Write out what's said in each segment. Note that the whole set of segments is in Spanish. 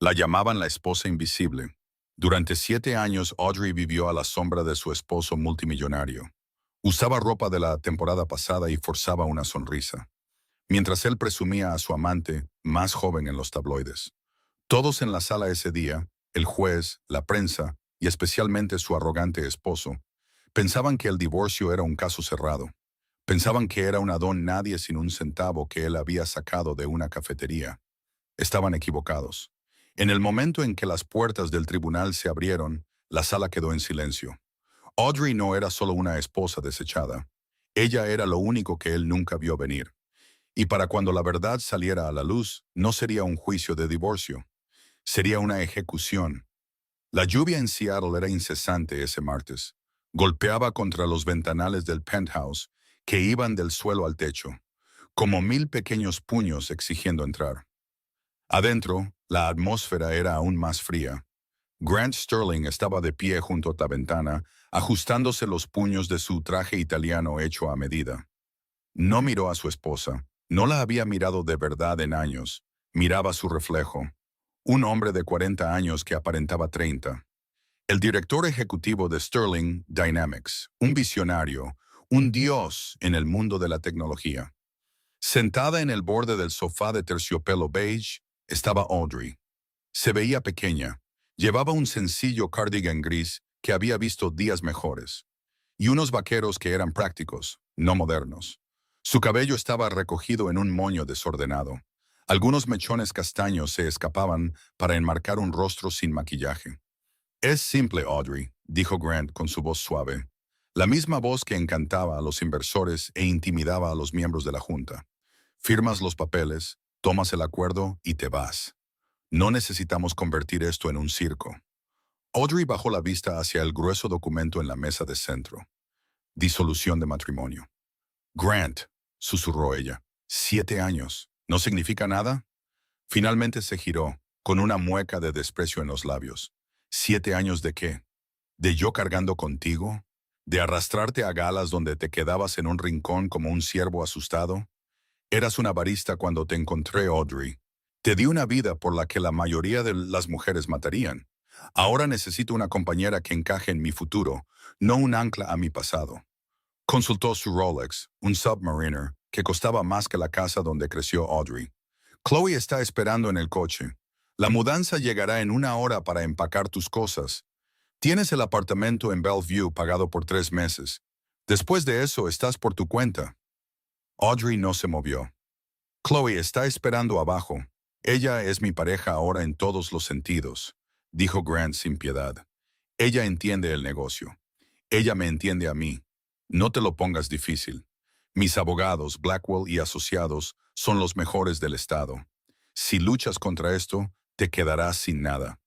La llamaban la esposa invisible. Durante 7 años, Audrey vivió a la sombra de su esposo multimillonario. Usaba ropa de la temporada pasada y forzaba una sonrisa, mientras él presumía a su amante, más joven en los tabloides. Todos en la sala ese día, el juez, la prensa y especialmente su arrogante esposo, pensaban que el divorcio era un caso cerrado. Pensaban que era una don nadie sin un centavo que él había sacado de una cafetería. Estaban equivocados. En el momento en que las puertas del tribunal se abrieron, la sala quedó en silencio. Audrey no era solo una esposa desechada. Ella era lo único que él nunca vio venir. Y para cuando la verdad saliera a la luz, no sería un juicio de divorcio. Sería una ejecución. La lluvia en Seattle era incesante ese martes. Golpeaba contra los ventanales del penthouse, que iban del suelo al techo, como 1000 pequeños puños exigiendo entrar. Adentro, la atmósfera era aún más fría. Grant Sterling estaba de pie junto a la ventana, ajustándose los puños de su traje italiano hecho a medida. No miró a su esposa. No la había mirado de verdad en años. Miraba su reflejo. Un hombre de 40 años que aparentaba 30. El director ejecutivo de Sterling Dynamics, un visionario, un dios en el mundo de la tecnología. Sentada en el borde del sofá de terciopelo beige, estaba Audrey. Se veía pequeña. Llevaba un sencillo cardigan gris que había visto días mejores, y unos vaqueros que eran prácticos, no modernos. Su cabello estaba recogido en un moño desordenado. Algunos mechones castaños se escapaban para enmarcar un rostro sin maquillaje. Es simple, Audrey, dijo Grant con su voz suave. La misma voz que encantaba a los inversores e intimidaba a los miembros de la junta. Firmas los papeles, tomas el acuerdo y te vas. No necesitamos convertir esto en un circo. Audrey bajó la vista hacia el grueso documento en la mesa de centro. Disolución de matrimonio. Grant, susurró ella. 7 años. ¿No significa nada? Finalmente se giró, con una mueca de desprecio en los labios. ¿7 años de qué? ¿De yo cargando contigo? ¿De arrastrarte a galas donde te quedabas en un rincón como un ciervo asustado? Eras una barista cuando te encontré, Audrey. Te di una vida por la que la mayoría de las mujeres matarían. Ahora necesito una compañera que encaje en mi futuro, no un ancla a mi pasado. Consultó su Rolex, un Submariner, que costaba más que la casa donde creció Audrey. Chloe está esperando en el coche. La mudanza llegará en 1 hora para empacar tus cosas. Tienes el apartamento en Bellevue pagado por 3 meses. Después de eso estás por tu cuenta. Audrey no se movió. Chloe está esperando abajo. Ella es mi pareja ahora en todos los sentidos, dijo Grant sin piedad. Ella entiende el negocio. Ella me entiende a mí. No te lo pongas difícil. Mis abogados, Blackwell y asociados, son los mejores del estado. Si luchas contra esto, te quedarás sin nada.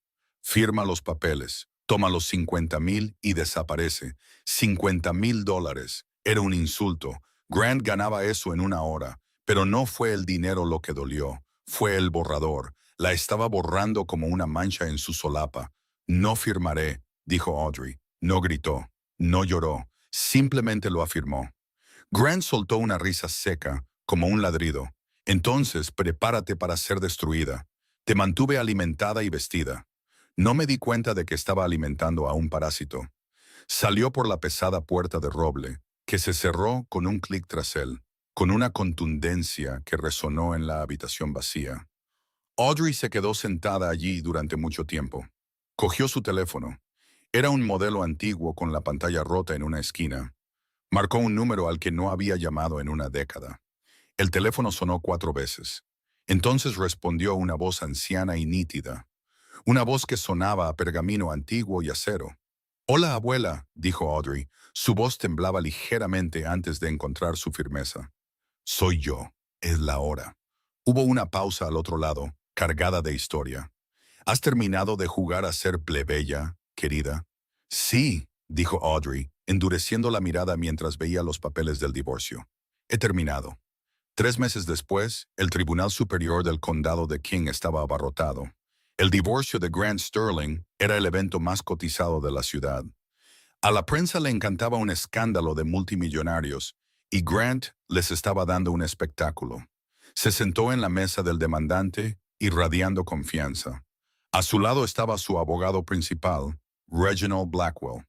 Firma los papeles, toma los 50,000 y desaparece. $50,000. Era un insulto. Grant ganaba eso en 1 hora, pero no fue el dinero lo que dolió. Fue el borrador. La estaba borrando como una mancha en su solapa. No firmaré, dijo Audrey. No gritó. No lloró. Simplemente lo afirmó. Grant soltó una risa seca, como un ladrido. Entonces, prepárate para ser destruida. Te mantuve alimentada y vestida. No me di cuenta de que estaba alimentando a un parásito. Salió por la pesada puerta de roble, que se cerró con un clic tras él, con una contundencia que resonó en la habitación vacía. Audrey se quedó sentada allí durante mucho tiempo. Cogió su teléfono. Era un modelo antiguo con la pantalla rota en una esquina. Marcó un número al que no había llamado en una década. El teléfono sonó 4 veces. Entonces respondió una voz anciana y nítida. Una voz que sonaba a pergamino antiguo y acero. «Hola, abuela», dijo Audrey. Su voz temblaba ligeramente antes de encontrar su firmeza. «Soy yo. Es la hora». Hubo una pausa al otro lado, cargada de historia. «¿Has terminado de jugar a ser plebeya, querida?» «Sí», dijo Audrey, endureciendo la mirada mientras veía los papeles del divorcio. «He terminado». 3 meses después, el Tribunal Superior del Condado de King estaba abarrotado. El divorcio de Grant Sterling era el evento más cotizado de la ciudad. A la prensa le encantaba un escándalo de multimillonarios, y Grant les estaba dando un espectáculo. Se sentó en la mesa del demandante, irradiando confianza. A su lado estaba su abogado principal, Reginald Blackwell.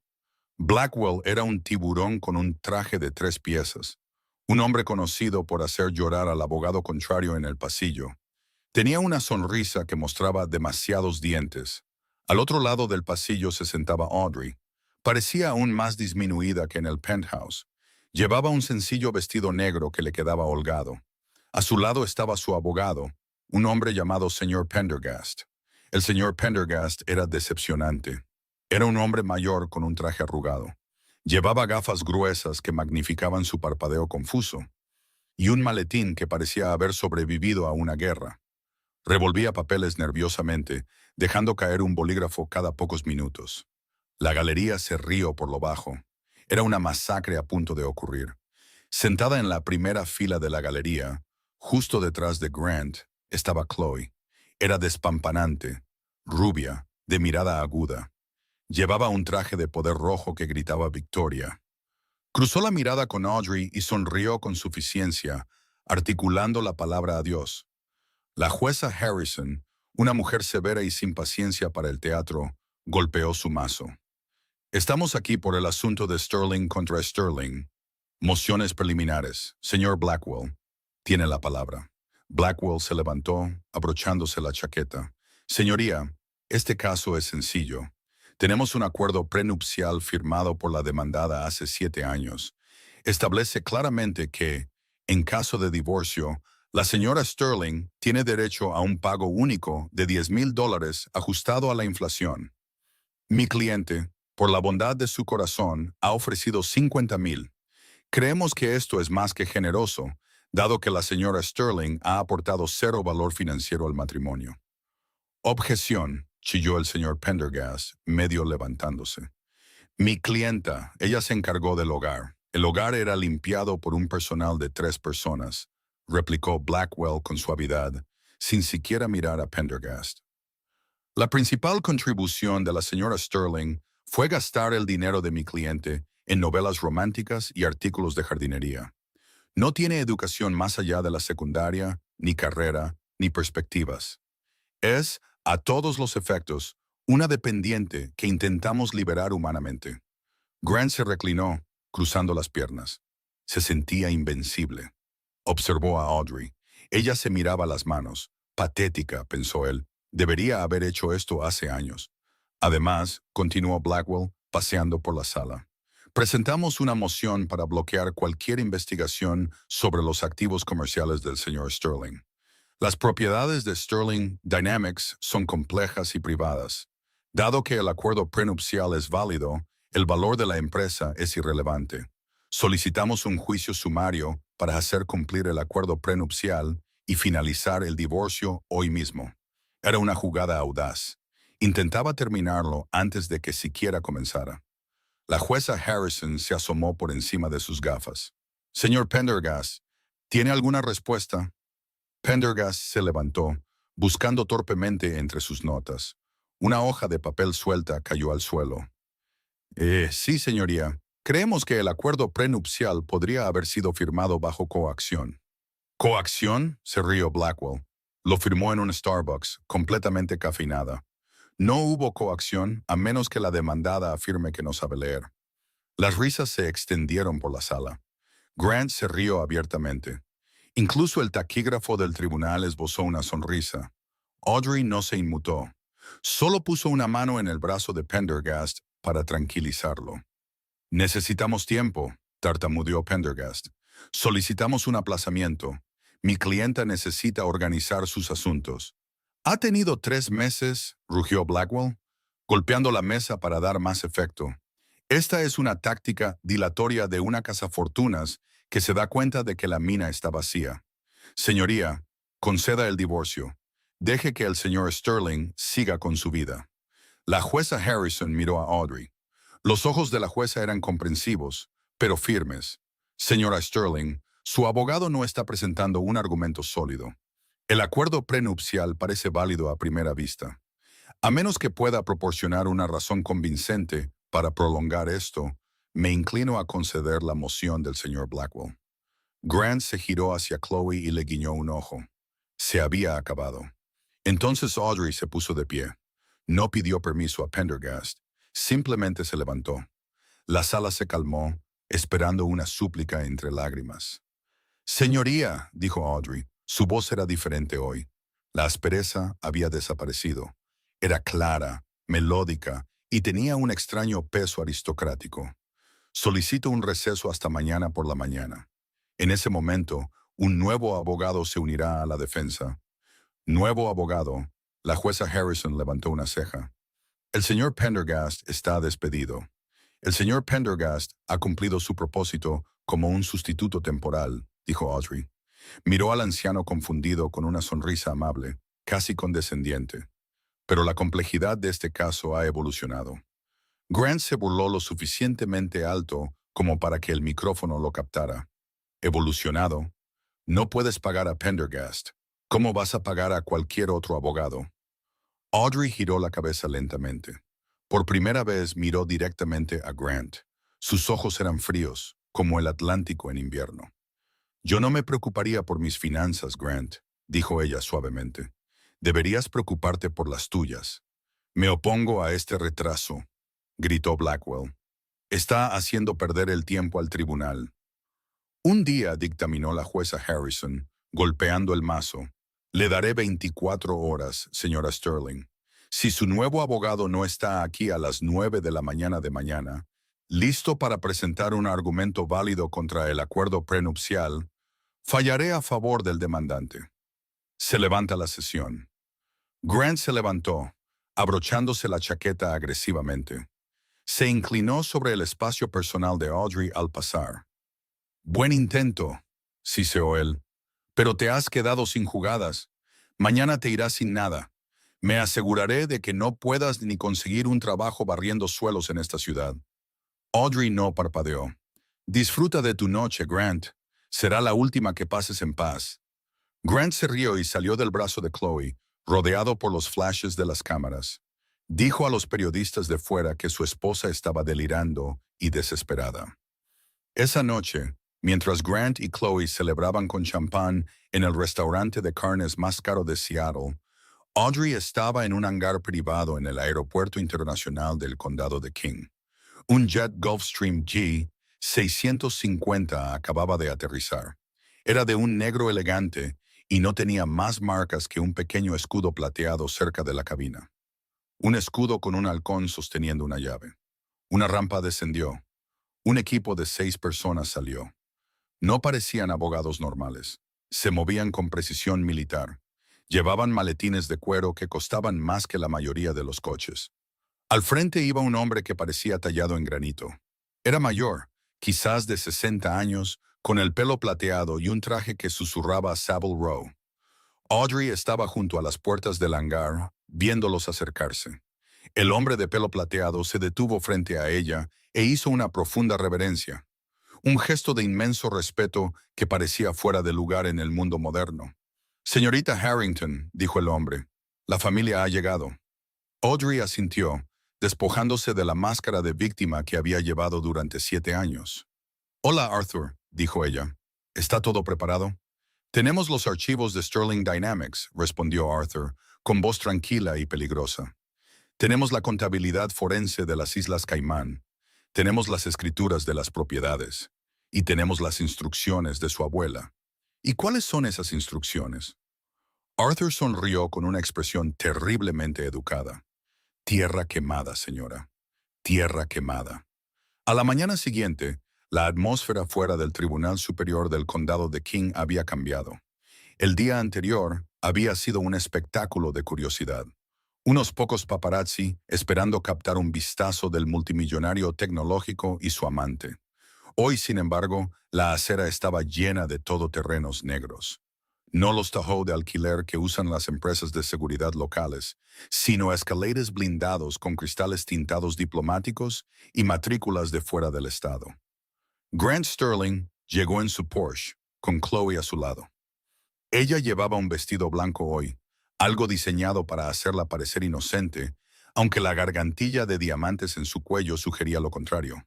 Blackwell era un tiburón con un traje de 3 piezas, un hombre conocido por hacer llorar al abogado contrario en el pasillo. Tenía una sonrisa que mostraba demasiados dientes. Al otro lado del pasillo se sentaba Audrey. Parecía aún más disminuida que en el penthouse. Llevaba un sencillo vestido negro que le quedaba holgado. A su lado estaba su abogado, un hombre llamado señor Pendergast. El señor Pendergast era decepcionante. Era un hombre mayor con un traje arrugado. Llevaba gafas gruesas que magnificaban su parpadeo confuso, y un maletín que parecía haber sobrevivido a una guerra. Revolvía papeles nerviosamente, dejando caer un bolígrafo cada pocos minutos. La galería se rió por lo bajo. Era una masacre a punto de ocurrir. Sentada en la primera fila de la galería, justo detrás de Grant, estaba Chloe. Era despampanante, rubia, de mirada aguda. Llevaba un traje de poder rojo que gritaba victoria. Cruzó la mirada con Audrey y sonrió con suficiencia, articulando la palabra adiós. La jueza Harrison, una mujer severa y sin paciencia para el teatro, golpeó su mazo. Estamos aquí por el asunto de Sterling contra Sterling. Mociones preliminares. Señor Blackwell, tiene la palabra. Blackwell se levantó, abrochándose la chaqueta. Señoría, este caso es sencillo. Tenemos un acuerdo prenupcial firmado por la demandada hace 7 años. Establece claramente que, en caso de divorcio, la señora Sterling tiene derecho a un pago único de $10,000 ajustado a la inflación. Mi cliente, por la bondad de su corazón, ha ofrecido 50,000. Creemos que esto es más que generoso, dado que la señora Sterling ha aportado 0 valor financiero al matrimonio. Objeción, chilló el señor Pendergast, medio levantándose. Mi clienta, ella se encargó del hogar. El hogar era limpiado por un personal de 3 personas, replicó Blackwell con suavidad, sin siquiera mirar a Pendergast. La principal contribución de la señora Sterling fue gastar el dinero de mi cliente en novelas románticas y artículos de jardinería. No tiene educación más allá de la secundaria, ni carrera, ni perspectivas. Es, a todos los efectos, una dependiente que intentamos liberar humanamente. Grant se reclinó, cruzando las piernas. Se sentía invencible. Observó a Audrey. Ella se miraba las manos. Patética, pensó él. Debería haber hecho esto hace años. Además, continuó Blackwell, paseando por la sala. Presentamos una moción para bloquear cualquier investigación sobre los activos comerciales del señor Sterling. Las propiedades de Sterling Dynamics son complejas y privadas. Dado que el acuerdo prenupcial es válido, el valor de la empresa es irrelevante. Solicitamos un juicio sumario para hacer cumplir el acuerdo prenupcial y finalizar el divorcio hoy mismo. Era una jugada audaz. Intentaba terminarlo antes de que siquiera comenzara. La jueza Harrison se asomó por encima de sus gafas. Señor Pendergast, ¿tiene alguna respuesta? Pendergast se levantó, buscando torpemente entre sus notas. Una hoja de papel suelta cayó al suelo. Sí, señoría. Creemos que el acuerdo prenupcial podría haber sido firmado bajo coacción. ¿Coacción? Se rió Blackwell. Lo firmó en un Starbucks, completamente cafeinada. No hubo coacción a menos que la demandada afirme que no sabe leer. Las risas se extendieron por la sala. Grant se rió abiertamente. Incluso el taquígrafo del tribunal esbozó una sonrisa. Audrey no se inmutó. Solo puso una mano en el brazo de Pendergast para tranquilizarlo. Necesitamos tiempo, tartamudeó Pendergast. Solicitamos un aplazamiento. Mi clienta necesita organizar sus asuntos. ¿Ha tenido 3 meses? Rugió Blackwell, golpeando la mesa para dar más efecto. Esta es una táctica dilatoria de una cazafortunas que se da cuenta de que la mina está vacía. Señoría, conceda el divorcio. Deje que el señor Sterling siga con su vida. La jueza Harrison miró a Audrey. Los ojos de la jueza eran comprensivos, pero firmes. Señora Sterling, su abogado no está presentando un argumento sólido. El acuerdo prenupcial parece válido a primera vista. A menos que pueda proporcionar una razón convincente para prolongar esto, me inclino a conceder la moción del señor Blackwell. Grant se giró hacia Chloe y le guiñó un ojo. Se había acabado. Entonces Audrey se puso de pie. No pidió permiso a Pendergast, simplemente se levantó. La sala se calmó, esperando una súplica entre lágrimas. Señoría, dijo Audrey, su voz era diferente hoy. La aspereza había desaparecido. Era clara, melódica y tenía un extraño peso aristocrático. Solicito un receso hasta mañana por la mañana. En ese momento, un nuevo abogado se unirá a la defensa. Nuevo abogado. La jueza Harrison levantó una ceja. El señor Pendergast está despedido. El señor Pendergast ha cumplido su propósito como un sustituto temporal, dijo Audrey. Miró al anciano confundido con una sonrisa amable, casi condescendiente. Pero la complejidad de este caso ha evolucionado. Grant se burló lo suficientemente alto como para que el micrófono lo captara. Evolucionado. No puedes pagar a Pendergast. ¿Cómo vas a pagar a cualquier otro abogado? Audrey giró la cabeza lentamente. Por primera vez miró directamente a Grant. Sus ojos eran fríos, como el Atlántico en invierno. Yo no me preocuparía por mis finanzas, Grant, dijo ella suavemente. Deberías preocuparte por las tuyas. Me opongo a este retraso, gritó Blackwell. Está haciendo perder el tiempo al tribunal. Un día, dictaminó la jueza Harrison, golpeando el mazo. Le daré 24 horas, señora Sterling. Si su nuevo abogado no está aquí a las 9 de la mañana de mañana, listo para presentar un argumento válido contra el acuerdo prenupcial, fallaré a favor del demandante. Se levanta la sesión. Grant se levantó, abrochándose la chaqueta agresivamente. Se inclinó sobre el espacio personal de Audrey al pasar. Buen intento, siseó él, pero te has quedado sin jugadas. Mañana te irás sin nada. Me aseguraré de que no puedas ni conseguir un trabajo barriendo suelos en esta ciudad. Audrey no parpadeó. Disfruta de tu noche, Grant. Será la última que pases en paz. Grant se rió y salió del brazo de Chloe, rodeado por los flashes de las cámaras. Dijo a los periodistas de fuera que su esposa estaba delirando y desesperada. Esa noche, mientras Grant y Chloe celebraban con champán en el restaurante de carnes más caro de Seattle, Audrey estaba en un hangar privado en el Aeropuerto Internacional del Condado de King. Un jet Gulfstream G650 acababa de aterrizar. Era de un negro elegante y no tenía más marcas que un pequeño escudo plateado cerca de la cabina. Un escudo con un halcón sosteniendo una llave. Una rampa descendió. Un equipo de 6 personas salió. No parecían abogados normales. Se movían con precisión militar. Llevaban maletines de cuero que costaban más que la mayoría de los coches. Al frente iba un hombre que parecía tallado en granito. Era mayor, quizás de 60 años, con el pelo plateado y un traje que susurraba Savile Row. Audrey estaba junto a las puertas del hangar, viéndolos acercarse. El hombre de pelo plateado se detuvo frente a ella e hizo una profunda reverencia. Un gesto de inmenso respeto que parecía fuera de lugar en el mundo moderno. Señorita Harrington, dijo el hombre, la familia ha llegado. Audrey asintió, despojándose de la máscara de víctima que había llevado durante 7 años. Hola, Arthur, dijo ella. ¿Está todo preparado? Tenemos los archivos de Sterling Dynamics, respondió Arthur, con voz tranquila y peligrosa. Tenemos la contabilidad forense de las Islas Caimán. Tenemos las escrituras de las propiedades. Y tenemos las instrucciones de su abuela. ¿Y cuáles son esas instrucciones? Arthur sonrió con una expresión terriblemente educada. Tierra quemada, señora. Tierra quemada. A la mañana siguiente, la atmósfera fuera del Tribunal Superior del Condado de King había cambiado. El día anterior había sido un espectáculo de curiosidad. Unos pocos paparazzi esperando captar un vistazo del multimillonario tecnológico y su amante. Hoy, sin embargo, la acera estaba llena de todoterrenos negros. No los Tahoe de alquiler que usan las empresas de seguridad locales, sino escalates blindados con cristales tintados diplomáticos y matrículas de fuera del estado. Grant Sterling llegó en su Porsche, con Chloe a su lado. Ella llevaba un vestido blanco hoy, algo diseñado para hacerla parecer inocente, aunque la gargantilla de diamantes en su cuello sugería lo contrario.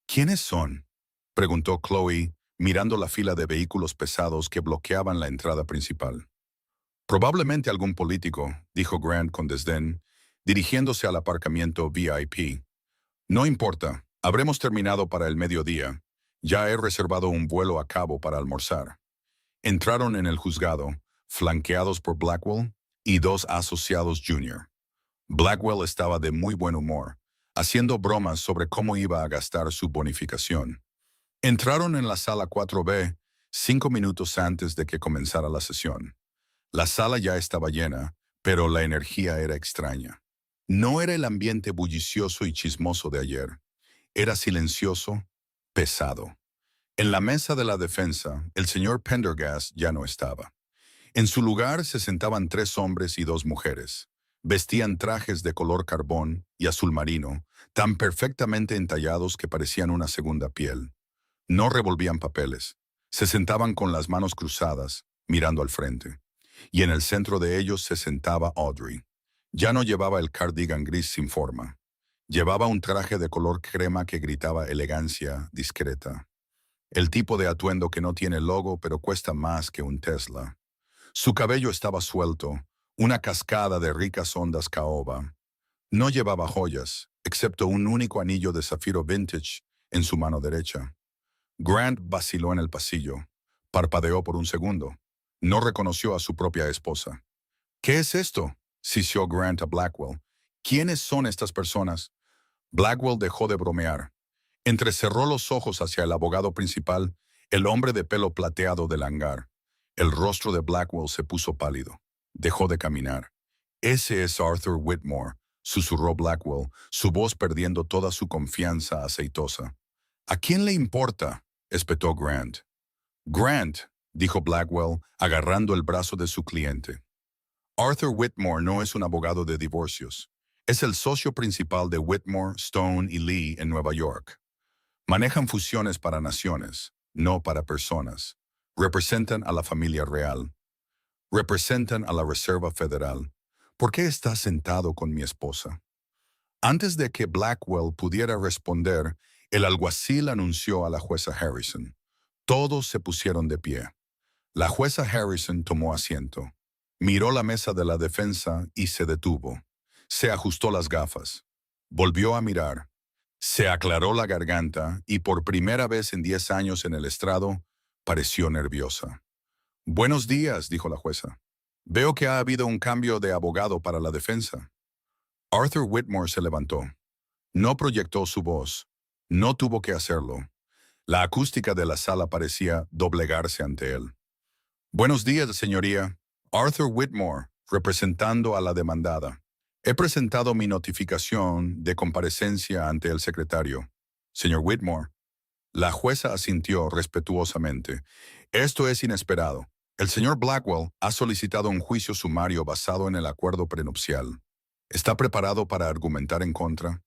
¿Quiénes son?, preguntó Chloe, mirando la fila de vehículos pesados que bloqueaban la entrada principal. Probablemente algún político, dijo Grant con desdén. dirigiéndose al aparcamiento VIP. No importa, habremos terminado para el mediodía. Ya he reservado un vuelo a Cabo para almorzar. Entraron en el juzgado, flanqueados por Blackwell y dos asociados junior. Blackwell estaba de muy buen humor, haciendo bromas sobre cómo iba a gastar su bonificación. Entraron en la sala 4B 5 minutos antes de que comenzara la sesión. La sala ya estaba llena, pero la energía era extraña. No era el ambiente bullicioso y chismoso de ayer. Era silencioso, pesado. En la mesa de la defensa, el señor Pendergast ya no estaba. En su lugar se sentaban 3 hombres y 2 mujeres. Vestían trajes de color carbón y azul marino, tan perfectamente entallados que parecían una segunda piel. No revolvían papeles. Se sentaban con las manos cruzadas, mirando al frente. Y en el centro de ellos se sentaba Audrey. Ya no llevaba el cardigan gris sin forma. Llevaba un traje de color crema que gritaba elegancia discreta. El tipo de atuendo que no tiene logo pero cuesta más que un Tesla. Su cabello estaba suelto, una cascada de ricas ondas caoba. No llevaba joyas, excepto un único anillo de zafiro vintage en su mano derecha. Grant vaciló en el pasillo. Parpadeó por un segundo. No reconoció a su propia esposa. ¿Qué es esto?, sisió Grant a Blackwell. ¿Quiénes son estas personas? Blackwell dejó de bromear. Entrecerró los ojos hacia el abogado principal, el hombre de pelo plateado del hangar. El rostro de Blackwell se puso pálido. Dejó de caminar. Ese es Arthur Whitmore, susurró Blackwell, su voz perdiendo toda su confianza aceitosa. ¿A quién le importa?, espetó Grant. Grant, dijo Blackwell, agarrando el brazo de su cliente. Arthur Whitmore no es un abogado de divorcios. Es el socio principal de Whitmore, Stone y Lee en Nueva York. Manejan fusiones para naciones, no para personas. Representan a la familia real. Representan a la Reserva Federal. ¿Por qué estás sentado con mi esposa? Antes de que Blackwell pudiera responder, el alguacil anunció a la jueza Harrison. Todos se pusieron de pie. La jueza Harrison tomó asiento. Miró la mesa de la defensa y se detuvo. Se ajustó las gafas. Volvió a mirar. Se aclaró la garganta y por primera vez en 10 años en el estrado, pareció nerviosa. Buenos días, dijo la jueza. Veo que ha habido un cambio de abogado para la defensa. Arthur Whitmore se levantó. No proyectó su voz. No tuvo que hacerlo. La acústica de la sala parecía doblegarse ante él. Buenos días, señoría. Arthur Whitmore, representando a la demandada. He presentado mi notificación de comparecencia ante el secretario. Señor Whitmore. La jueza asintió respetuosamente. Esto es inesperado. El señor Blackwell ha solicitado un juicio sumario basado en el acuerdo prenupcial. ¿Está preparado para argumentar en contra?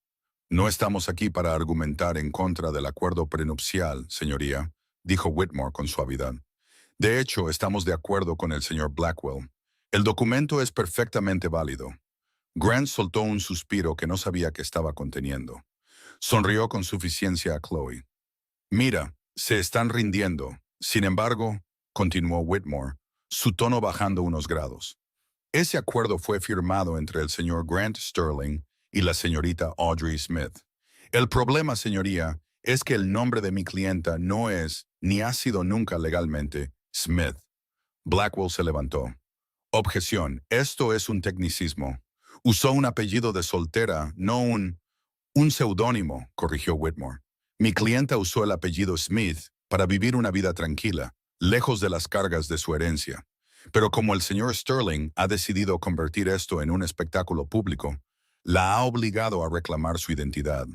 No estamos aquí para argumentar en contra del acuerdo prenupcial, señoría, dijo Whitmore con suavidad. De hecho, estamos de acuerdo con el señor Blackwell. El documento es perfectamente válido. Grant soltó un suspiro que no sabía que estaba conteniendo. Sonrió con suficiencia a Chloe. Mira, se están rindiendo. Sin embargo, continuó Whitmore, su tono bajando unos grados. Ese acuerdo fue firmado entre el señor Grant Sterling y la señorita Audrey Smith. El problema, señoría, es que el nombre de mi clienta no es, ni ha sido nunca legalmente, Smith. Blackwell se levantó. Objeción, esto es un tecnicismo. Usó un apellido de soltera, no un seudónimo, corrigió Whitmore. Mi clienta usó el apellido Smith para vivir una vida tranquila, lejos de las cargas de su herencia. Pero como el señor Sterling ha decidido convertir esto en un espectáculo público, la ha obligado a reclamar su identidad.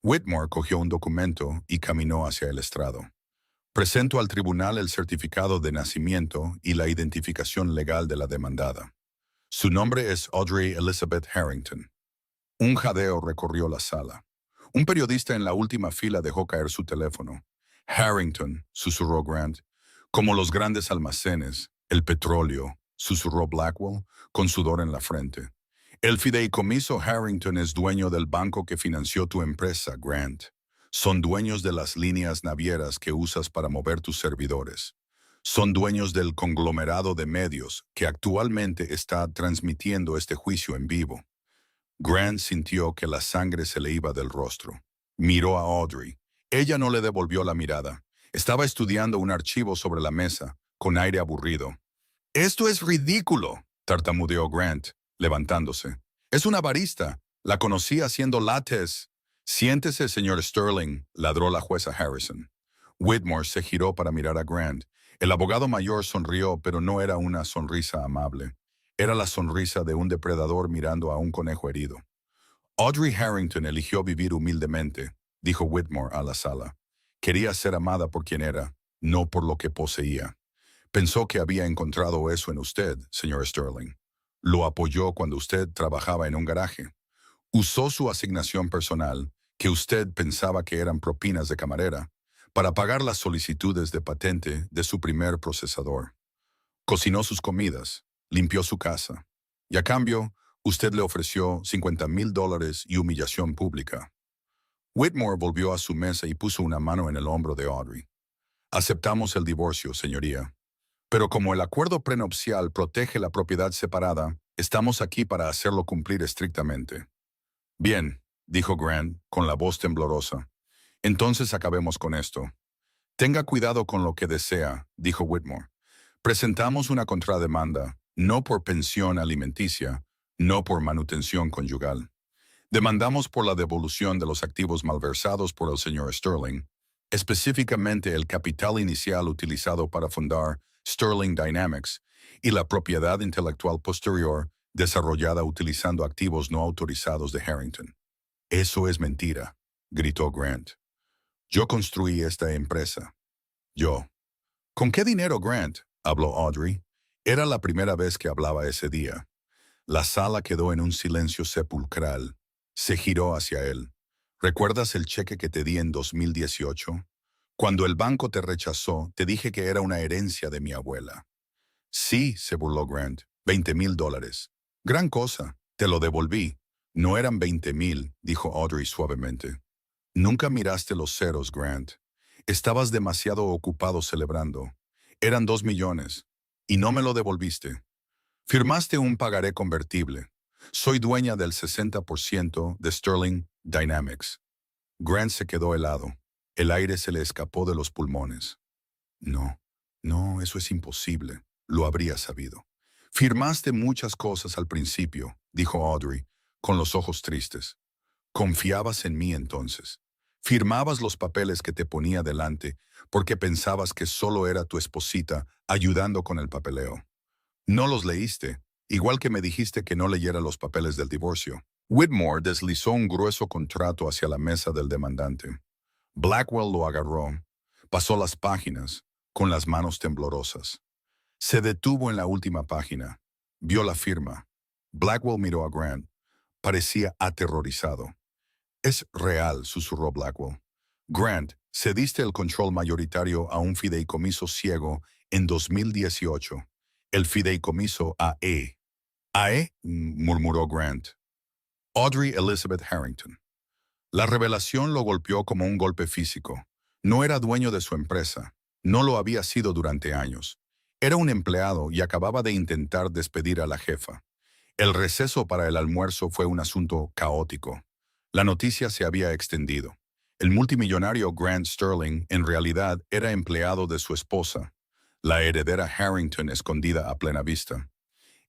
Whitmore cogió un documento y caminó hacia el estrado. Presento al tribunal el certificado de nacimiento y la identificación legal de la demandada. Su nombre es Audrey Elizabeth Harrington. Un jadeo recorrió la sala. Un periodista en la última fila dejó caer su teléfono. Harrington, susurró Grant. Como los grandes almacenes, el petróleo, susurró Blackwell, con sudor en la frente. El fideicomiso Harrington es dueño del banco que financió tu empresa, Grant. Son dueños de las líneas navieras que usas para mover tus servidores. Son dueños del conglomerado de medios que actualmente está transmitiendo este juicio en vivo. Grant sintió que la sangre se le iba del rostro. Miró a Audrey. Ella no le devolvió la mirada. Estaba estudiando un archivo sobre la mesa, con aire aburrido. «Esto es ridículo», tartamudeó Grant, levantándose. «Es una barista. La conocí haciendo lattes». «Siéntese, señor Sterling», ladró la jueza Harrison. Whitmore se giró para mirar a Grant. El abogado mayor sonrió, pero no era una sonrisa amable. Era la sonrisa de un depredador mirando a un conejo herido. Audrey Harrington eligió vivir humildemente, dijo Whitmore a la sala. Quería ser amada por quien era, no por lo que poseía. Pensó que había encontrado eso en usted, señor Sterling. Lo apoyó cuando usted trabajaba en un garaje. Usó su asignación personal, que usted pensaba que eran propinas de camarera, para pagar las solicitudes de patente de su primer procesador. Cocinó sus comidas, limpió su casa, y a cambio, usted le ofreció $50,000 y humillación pública. Whitmore volvió a su mesa y puso una mano en el hombro de Audrey. Aceptamos el divorcio, señoría. Pero como el acuerdo prenupcial protege la propiedad separada, estamos aquí para hacerlo cumplir estrictamente. Bien, dijo Grant, con la voz temblorosa. Entonces acabemos con esto. Tenga cuidado con lo que desea, dijo Whitmore. Presentamos una contrademanda, no por pensión alimenticia, no por manutención conyugal. Demandamos por la devolución de los activos malversados por el señor Sterling, específicamente el capital inicial utilizado para fundar Sterling Dynamics y la propiedad intelectual posterior desarrollada utilizando activos no autorizados de Harrington. Eso es mentira, gritó Grant. Yo construí esta empresa. Yo. ¿Con qué dinero, Grant?, habló Audrey. Era la primera vez que hablaba ese día. La sala quedó en un silencio sepulcral. Se giró hacia él. ¿Recuerdas el cheque que te di en 2018? Cuando el banco te rechazó, te dije que era una herencia de mi abuela. Sí, se burló Grant. $20,000. Gran cosa. Te lo devolví. No eran 20,000, dijo Audrey suavemente. Nunca miraste los ceros, Grant. Estabas demasiado ocupado celebrando. Eran 2 millones. Y no me lo devolviste. Firmaste un pagaré convertible. Soy dueña del 60% de Sterling Dynamics. Grant se quedó helado. El aire se le escapó de los pulmones. No, no, eso es imposible. Lo habría sabido. Firmaste muchas cosas al principio, dijo Audrey, con los ojos tristes. Confiabas en mí entonces. Firmabas los papeles que te ponía delante porque pensabas que solo era tu esposita ayudando con el papeleo. No los leíste, igual que me dijiste que no leyera los papeles del divorcio. Whitmore deslizó un grueso contrato hacia la mesa del demandante. Blackwell lo agarró, pasó las páginas, con las manos temblorosas. Se detuvo en la última página. Vio la firma. Blackwell miró a Grant. Parecía aterrorizado. «Es real», susurró Blackwell. «Grant, cediste el control mayoritario a un fideicomiso ciego en 2018. El fideicomiso AE». «AE», murmuró Grant. Audrey Elizabeth Harrington. La revelación lo golpeó como un golpe físico. No era dueño de su empresa. No lo había sido durante años. Era un empleado y acababa de intentar despedir a la jefa. El receso para el almuerzo fue un asunto caótico. La noticia se había extendido. El multimillonario Grant Sterling en realidad era empleado de su esposa, la heredera Harrington escondida a plena vista.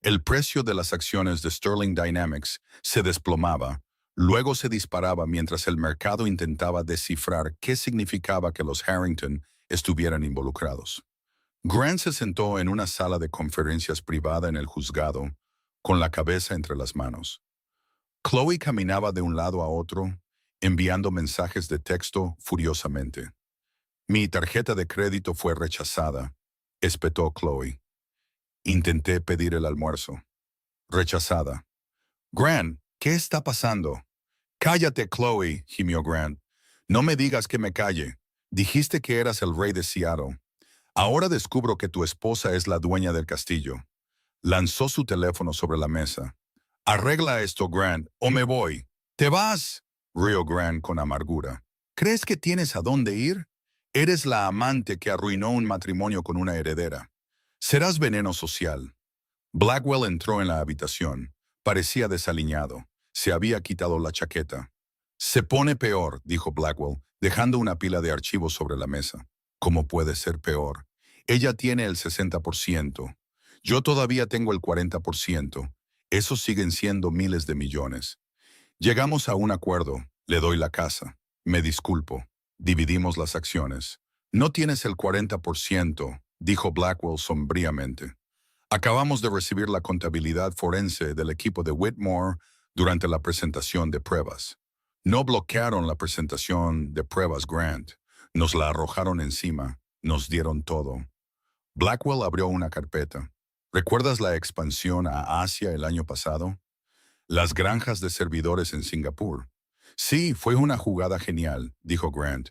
El precio de las acciones de Sterling Dynamics se desplomaba, luego se disparaba mientras el mercado intentaba descifrar qué significaba que los Harrington estuvieran involucrados. Grant se sentó en una sala de conferencias privada en el juzgado, con la cabeza entre las manos. Chloe caminaba de un lado a otro, enviando mensajes de texto furiosamente. «Mi tarjeta de crédito fue rechazada», espetó Chloe. «Intenté pedir el almuerzo. Rechazada». «Grant, ¿qué está pasando?» «Cállate, Chloe», gimió Grant. «No me digas que me calle. Dijiste que eras el rey de Seattle. Ahora descubro que tu esposa es la dueña del castillo». Lanzó su teléfono sobre la mesa. «Arregla esto, Grant, o me voy». «¿Te vas?», rió Grant con amargura. «¿Crees que tienes a dónde ir? Eres la amante que arruinó un matrimonio con una heredera. Serás veneno social». Blackwell entró en la habitación. Parecía desaliñado. Se había quitado la chaqueta. Se pone peor, dijo Blackwell, dejando una pila de archivos sobre la mesa. ¿Cómo puede ser peor? Ella tiene el 60%. Yo todavía tengo el 40%. Esos siguen siendo miles de millones. Llegamos a un acuerdo. Le doy la casa. Me disculpo. Dividimos las acciones. No tienes el 40%, dijo Blackwell sombríamente. Acabamos de recibir la contabilidad forense del equipo de Whitmore durante la presentación de pruebas. No bloquearon la presentación de pruebas Grant. Nos la arrojaron encima. Nos dieron todo. Blackwell abrió una carpeta. ¿Recuerdas la expansión a Asia el año pasado? Las granjas de servidores en Singapur. Sí, fue una jugada genial, dijo Grant.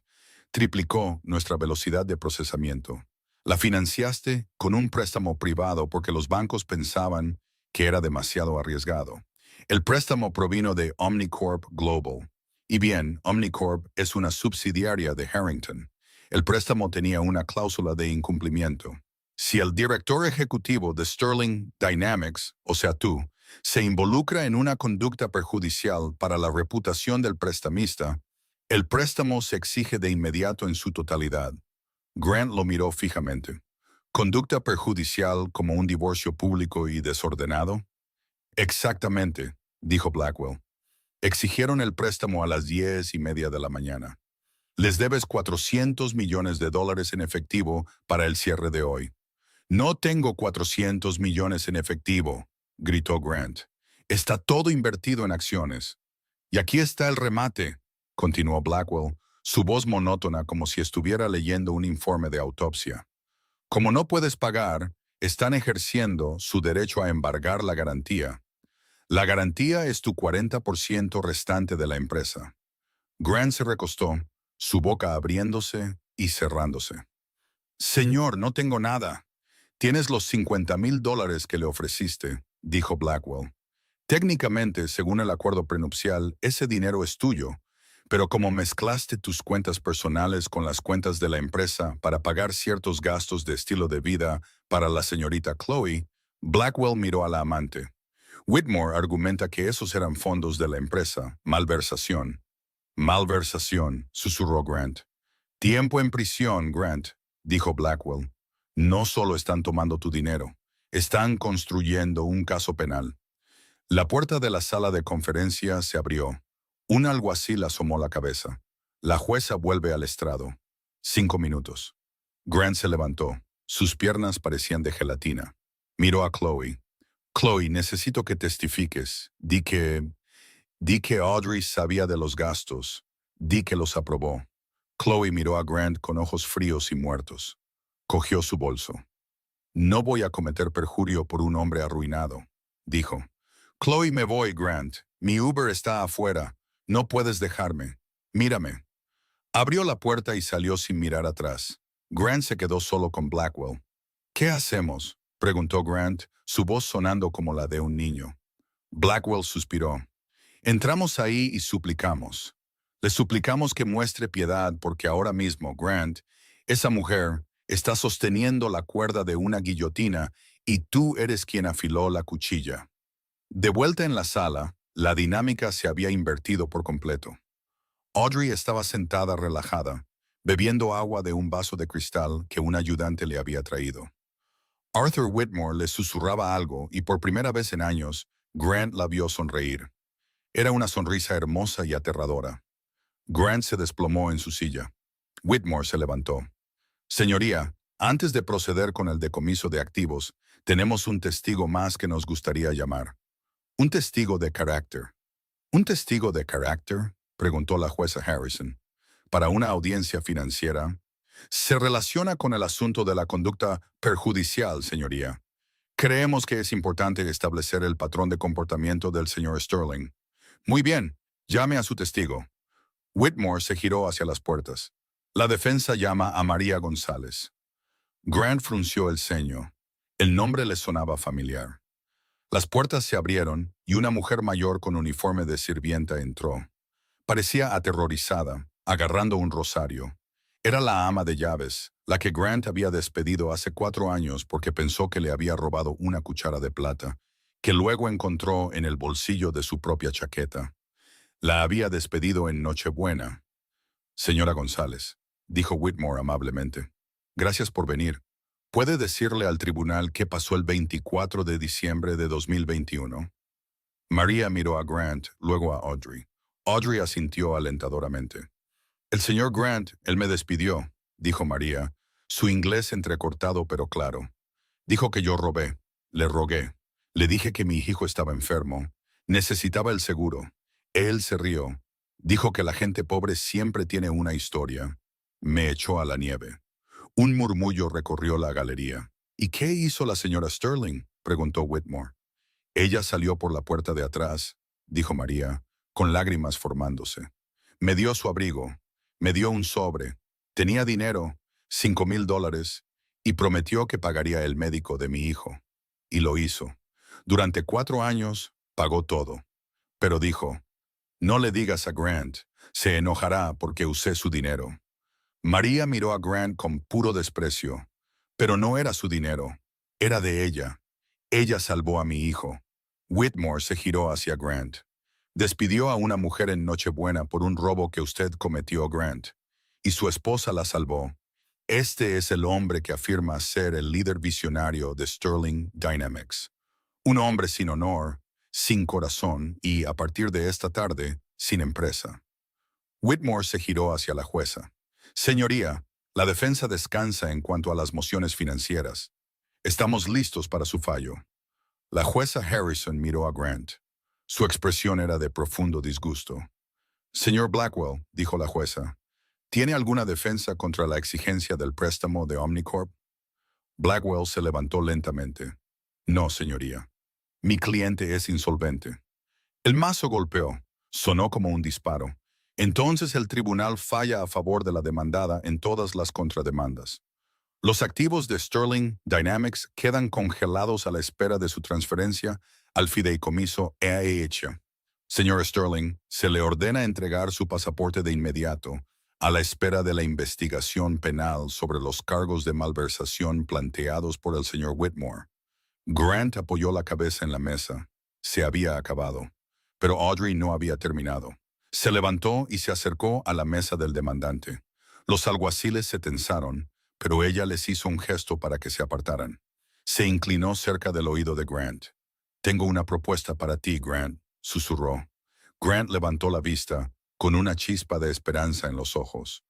Triplicó nuestra velocidad de procesamiento. La financiaste con un préstamo privado porque los bancos pensaban que era demasiado arriesgado. El préstamo provino de Omnicorp Global. Y bien, Omnicorp es una subsidiaria de Harrington. El préstamo tenía una cláusula de incumplimiento. Si el director ejecutivo de Sterling Dynamics, o sea tú, se involucra en una conducta perjudicial para la reputación del prestamista, el préstamo se exige de inmediato en su totalidad. Grant lo miró fijamente. ¿Conducta perjudicial como un divorcio público y desordenado? Exactamente, dijo Blackwell. Exigieron el préstamo a las 10:30 de la mañana. Les debes $400 millones en efectivo para el cierre de hoy. No tengo 400 millones en efectivo, gritó Grant. Está todo invertido en acciones. Y aquí está el remate, continuó Blackwell, su voz monótona como si estuviera leyendo un informe de autopsia. Como no puedes pagar, están ejerciendo su derecho a embargar la garantía. La garantía es tu 40% restante de la empresa. Grant se recostó, su boca abriéndose y cerrándose. Señor, no tengo nada. Tienes los $50,000 que le ofreciste, dijo Blackwell. Técnicamente, según el acuerdo prenupcial, ese dinero es tuyo, pero como mezclaste tus cuentas personales con las cuentas de la empresa para pagar ciertos gastos de estilo de vida para la señorita Chloe, Blackwell miró a la amante. Whitmore argumenta que esos eran fondos de la empresa, malversación. Malversación, susurró Grant. Tiempo en prisión, Grant, dijo Blackwell. No solo están tomando tu dinero, están construyendo un caso penal. La puerta de la sala de conferencia se abrió. Un alguacil asomó la cabeza. La jueza vuelve al estrado. 5 minutos. Grant se levantó. Sus piernas parecían de gelatina. Miró a Chloe. Chloe, necesito que testifiques. Di que Audrey sabía de los gastos. Di que los aprobó. Chloe miró a Grant con ojos fríos y muertos. Cogió su bolso. No voy a cometer perjurio por un hombre arruinado, dijo. Chloe, me voy, Grant. Mi Uber está afuera. No puedes dejarme. Mírame. Abrió la puerta y salió sin mirar atrás. Grant se quedó solo con Blackwell. ¿Qué hacemos?, preguntó Grant, su voz sonando como la de un niño. Blackwell suspiró. Entramos ahí y suplicamos. Le suplicamos que muestre piedad porque ahora mismo, Grant, esa mujer, está sosteniendo la cuerda de una guillotina y tú eres quien afiló la cuchilla. De vuelta en la sala, la dinámica se había invertido por completo. Audrey estaba sentada relajada, bebiendo agua de un vaso de cristal que un ayudante le había traído. Arthur Whitmore le susurraba algo y por primera vez en años, Grant la vio sonreír. Era una sonrisa hermosa y aterradora. Grant se desplomó en su silla. Whitmore se levantó. Señoría, antes de proceder con el decomiso de activos, tenemos un testigo más que nos gustaría llamar. Un testigo de carácter. ¿Un testigo de carácter?, preguntó la jueza Harrison. Para una audiencia financiera, se relaciona con el asunto de la conducta perjudicial, señoría. Creemos que es importante establecer el patrón de comportamiento del señor Sterling. Muy bien, llame a su testigo. Whitmore se giró hacia las puertas. La defensa llama a María González. Grant frunció el ceño. El nombre le sonaba familiar. Las puertas se abrieron y una mujer mayor con uniforme de sirvienta entró. Parecía aterrorizada, agarrando un rosario. Era la ama de llaves, la que Grant había despedido hace 4 años porque pensó que le había robado una cuchara de plata, que luego encontró en el bolsillo de su propia chaqueta. La había despedido en Nochebuena. Señora González, dijo Whitmore amablemente, gracias por venir. ¿Puede decirle al tribunal qué pasó el 24 de diciembre de 2021? María miró a Grant, luego a Audrey. Audrey asintió alentadoramente. El señor Grant, él me despidió, dijo María, su inglés entrecortado pero claro. Dijo que yo robé, le rogué, le dije que mi hijo estaba enfermo, necesitaba el seguro. Él se rió, dijo que la gente pobre siempre tiene una historia. Me echó a la nieve. Un murmullo recorrió la galería. ¿Y qué hizo la señora Sterling?, preguntó Whitmore. Ella salió por la puerta de atrás, dijo María, con lágrimas formándose. Me dio su abrigo, me dio un sobre, tenía dinero, $5,000, y prometió que pagaría el médico de mi hijo. Y lo hizo. Durante 4 años pagó todo. Pero dijo, no le digas a Grant, se enojará porque usé su dinero. María miró a Grant con puro desprecio. Pero no era su dinero, era de ella. Ella salvó a mi hijo. Whitmore se giró hacia Grant. Despidió a una mujer en Nochebuena por un robo que usted cometió, Grant, y su esposa la salvó. Este es el hombre que afirma ser el líder visionario de Sterling Dynamics. Un hombre sin honor, sin corazón y, a partir de esta tarde, sin empresa. Whitmore se giró hacia la jueza. Señoría, la defensa descansa en cuanto a las mociones financieras. Estamos listos para su fallo. La jueza Harrison miró a Grant. Su expresión era de profundo disgusto. Señor Blackwell, dijo la jueza, ¿tiene alguna defensa contra la exigencia del préstamo de Omnicorp? Blackwell se levantó lentamente. No, señoría. Mi cliente es insolvente. El mazo golpeó. Sonó como un disparo. Entonces el tribunal falla a favor de la demandada en todas las contrademandas. Los activos de Sterling Dynamics quedan congelados a la espera de su transferencia al fideicomiso EAH. Señor Sterling, se le ordena entregar su pasaporte de inmediato, a la espera de la investigación penal sobre los cargos de malversación planteados por el señor Whitmore. Grant apoyó la cabeza en la mesa. Se había acabado. Pero Audrey no había terminado. Se levantó y se acercó a la mesa del demandante. Los alguaciles se tensaron, pero ella les hizo un gesto para que se apartaran. Se inclinó cerca del oído de Grant. Tengo una propuesta para ti, Grant, susurró. Grant levantó la vista, con una chispa de esperanza en los ojos.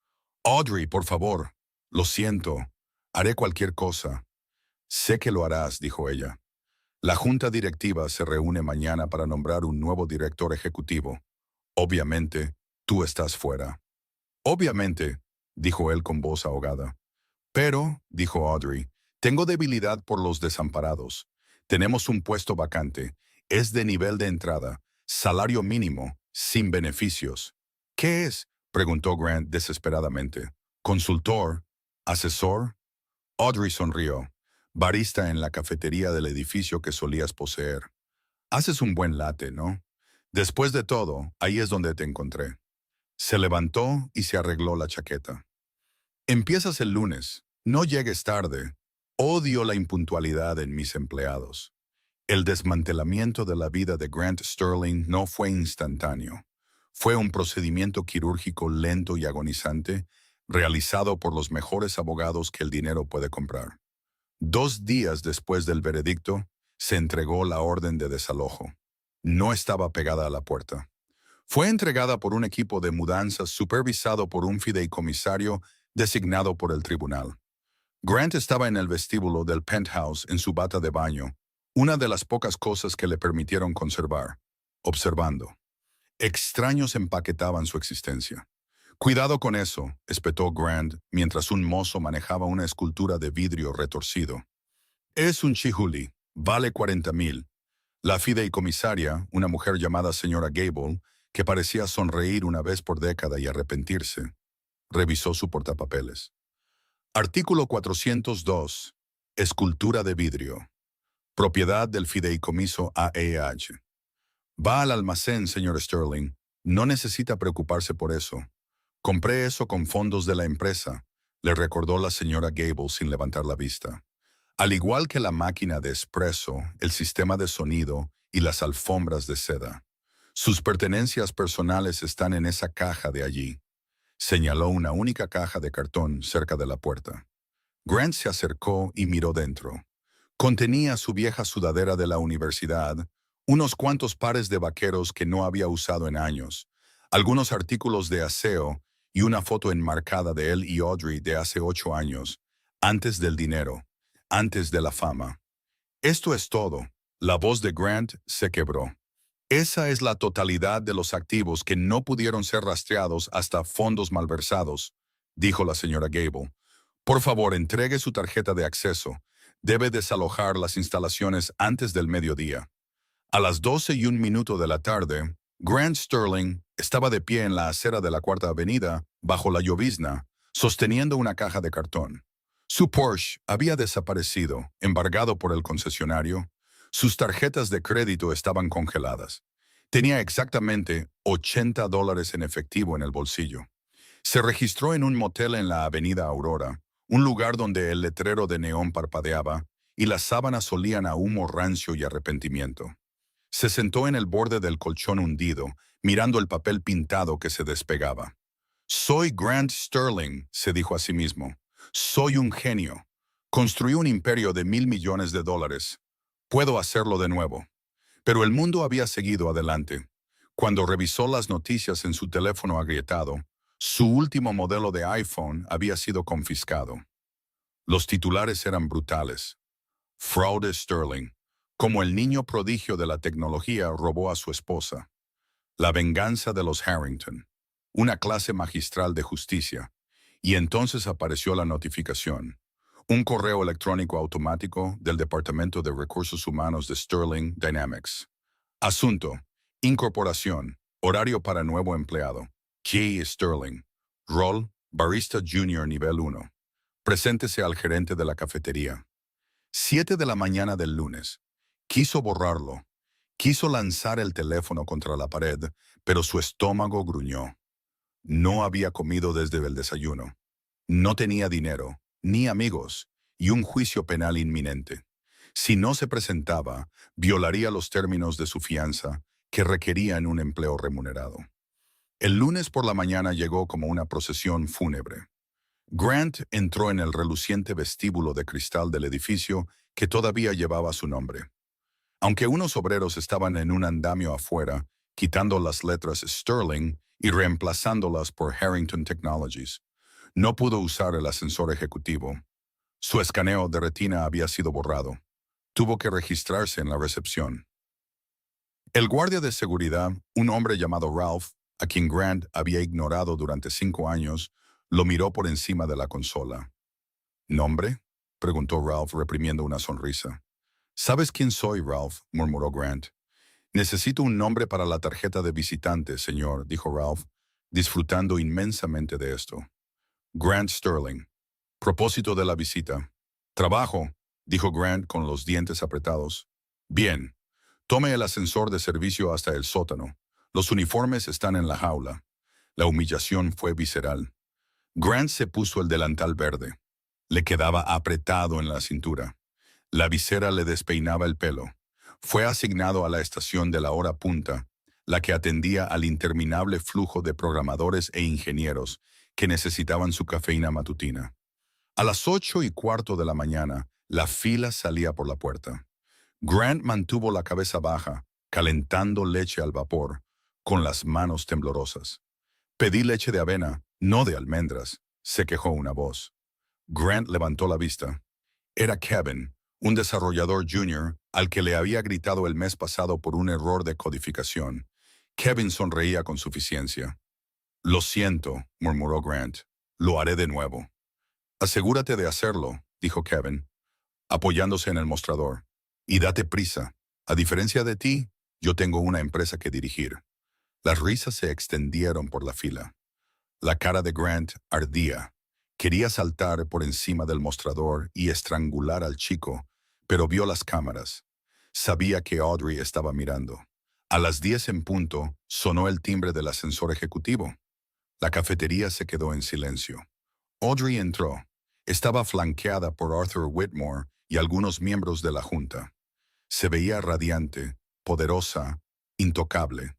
Audrey, por favor. Lo siento. Haré cualquier cosa. Sé que lo harás, dijo ella. La junta directiva se reúne mañana para nombrar un nuevo director ejecutivo. Obviamente, tú estás fuera. Obviamente, dijo él con voz ahogada. Pero, dijo Audrey, tengo debilidad por los desamparados. Tenemos un puesto vacante. Es de nivel de entrada. Salario mínimo, sin beneficios. ¿Qué es?, preguntó Grant desesperadamente. ¿Consultor? ¿Asesor? Audrey sonrió. Barista en la cafetería del edificio que solías poseer. Haces un buen latte, ¿no? Después de todo, ahí es donde te encontré. Se levantó y se arregló la chaqueta. Empiezas el lunes. No llegues tarde. Odio la impuntualidad en mis empleados. El desmantelamiento de la vida de Grant Sterling no fue instantáneo. Fue un procedimiento quirúrgico lento y agonizante, realizado por los mejores abogados que el dinero puede comprar. 2 días después del veredicto, se entregó la orden de desalojo. No estaba pegada a la puerta. Fue entregada por un equipo de mudanzas supervisado por un fideicomisario designado por el tribunal. Grant estaba en el vestíbulo del penthouse en su bata de baño, una de las pocas cosas que le permitieron conservar, observando. Extraños empaquetaban su existencia. Cuidado con eso, espetó Grant mientras un mozo manejaba una escultura de vidrio retorcido. Es un chihuli, vale 40,000. La fideicomisaria, una mujer llamada señora Gable, que parecía sonreír una vez por década y arrepentirse, revisó su portapapeles. Artículo 402. Escultura de vidrio. Propiedad del fideicomiso AEH. Va al almacén, señor Sterling. No necesita preocuparse por eso. Compré eso con fondos de la empresa, le recordó la señora Gable sin levantar la vista. Al igual que la máquina de espresso, el sistema de sonido y las alfombras de seda. Sus pertenencias personales están en esa caja de allí. Señaló una única caja de cartón cerca de la puerta. Grant se acercó y miró dentro. Contenía su vieja sudadera de la universidad, unos cuantos pares de vaqueros que no había usado en años, algunos artículos de aseo y una foto enmarcada de él y Audrey de hace 8 años, antes del dinero, antes de la fama. Esto es todo. La voz de Grant se quebró. Esa es la totalidad de los activos que no pudieron ser rastreados hasta fondos malversados, dijo la señora Gable. Por favor, entregue su tarjeta de acceso. Debe desalojar las instalaciones antes del mediodía. A las 12:01 de la tarde, Grant Sterling estaba de pie en la acera de la Cuarta Avenida, bajo la llovizna, sosteniendo una caja de cartón. Su Porsche había desaparecido, embargado por el concesionario. Sus tarjetas de crédito estaban congeladas. Tenía exactamente $80 en efectivo en el bolsillo. Se registró en un motel en la Avenida Aurora, un lugar donde el letrero de neón parpadeaba y las sábanas olían a humo rancio y arrepentimiento. Se sentó en el borde del colchón hundido, mirando el papel pintado que se despegaba. Soy Grant Sterling, se dijo a sí mismo. Soy un genio. Construí un imperio de $1,000,000,000. Puedo hacerlo de nuevo. Pero el mundo había seguido adelante. Cuando revisó las noticias en su teléfono agrietado, su último modelo de iPhone había sido confiscado. Los titulares eran brutales. Fraude Sterling, como el niño prodigio de la tecnología robó a su esposa. La venganza de los Harrington, una clase magistral de justicia. Y entonces apareció la notificación. Un correo electrónico automático del Departamento de Recursos Humanos de Sterling Dynamics. Asunto: incorporación, horario para nuevo empleado. J. Sterling. Rol: barista junior nivel 1. Preséntese al gerente de la cafetería. 7 de la mañana del lunes. Quiso borrarlo. Quiso lanzar el teléfono contra la pared, pero su estómago gruñó. No había comido desde el desayuno. No tenía dinero, ni amigos, y un juicio penal inminente. Si no se presentaba, violaría los términos de su fianza, que requerían un empleo remunerado. El lunes por la mañana llegó como una procesión fúnebre. Grant entró en el reluciente vestíbulo de cristal del edificio que todavía llevaba su nombre. Aunque unos obreros estaban en un andamio afuera, quitando las letras Sterling y reemplazándolas por Harrington Technologies, no pudo usar el ascensor ejecutivo. Su escaneo de retina había sido borrado. Tuvo que registrarse en la recepción. El guardia de seguridad, un hombre llamado Ralph, a quien Grant había ignorado durante 5 años, lo miró por encima de la consola. ¿Nombre?, preguntó Ralph reprimiendo una sonrisa. ¿Sabes quién soy, Ralph?, murmuró Grant. Necesito un nombre para la tarjeta de visitante, señor, dijo Ralph, disfrutando inmensamente de esto. Grant Sterling. Propósito de la visita. Trabajo, dijo Grant con los dientes apretados. Bien. Tome el ascensor de servicio hasta el sótano. Los uniformes están en la jaula. La humillación fue visceral. Grant se puso el delantal verde. Le quedaba apretado en la cintura. La visera le despeinaba el pelo. Fue asignado a la estación de la hora punta, la que atendía al interminable flujo de programadores e ingenieros que necesitaban su cafeína matutina. A las 8:15 de la mañana, la fila salía por la puerta. Grant mantuvo la cabeza baja, calentando leche al vapor, con las manos temblorosas. Pedí leche de avena, no de almendras, se quejó una voz. Grant levantó la vista. Era Kevin, un desarrollador junior al que le había gritado el mes pasado por un error de codificación. Kevin sonreía con suficiencia. Lo siento, murmuró Grant. Lo haré de nuevo. Asegúrate de hacerlo, dijo Kevin, apoyándose en el mostrador. Y date prisa. A diferencia de ti, yo tengo una empresa que dirigir. Las risas se extendieron por la fila. La cara de Grant ardía. Quería saltar por encima del mostrador y estrangular al chico, pero vio las cámaras. Sabía que Audrey estaba mirando. A las 10 en punto, sonó el timbre del ascensor ejecutivo. La cafetería se quedó en silencio. Audrey entró. Estaba flanqueada por Arthur Whitmore, y algunos miembros de la junta. Se veía radiante, poderosa, intocable.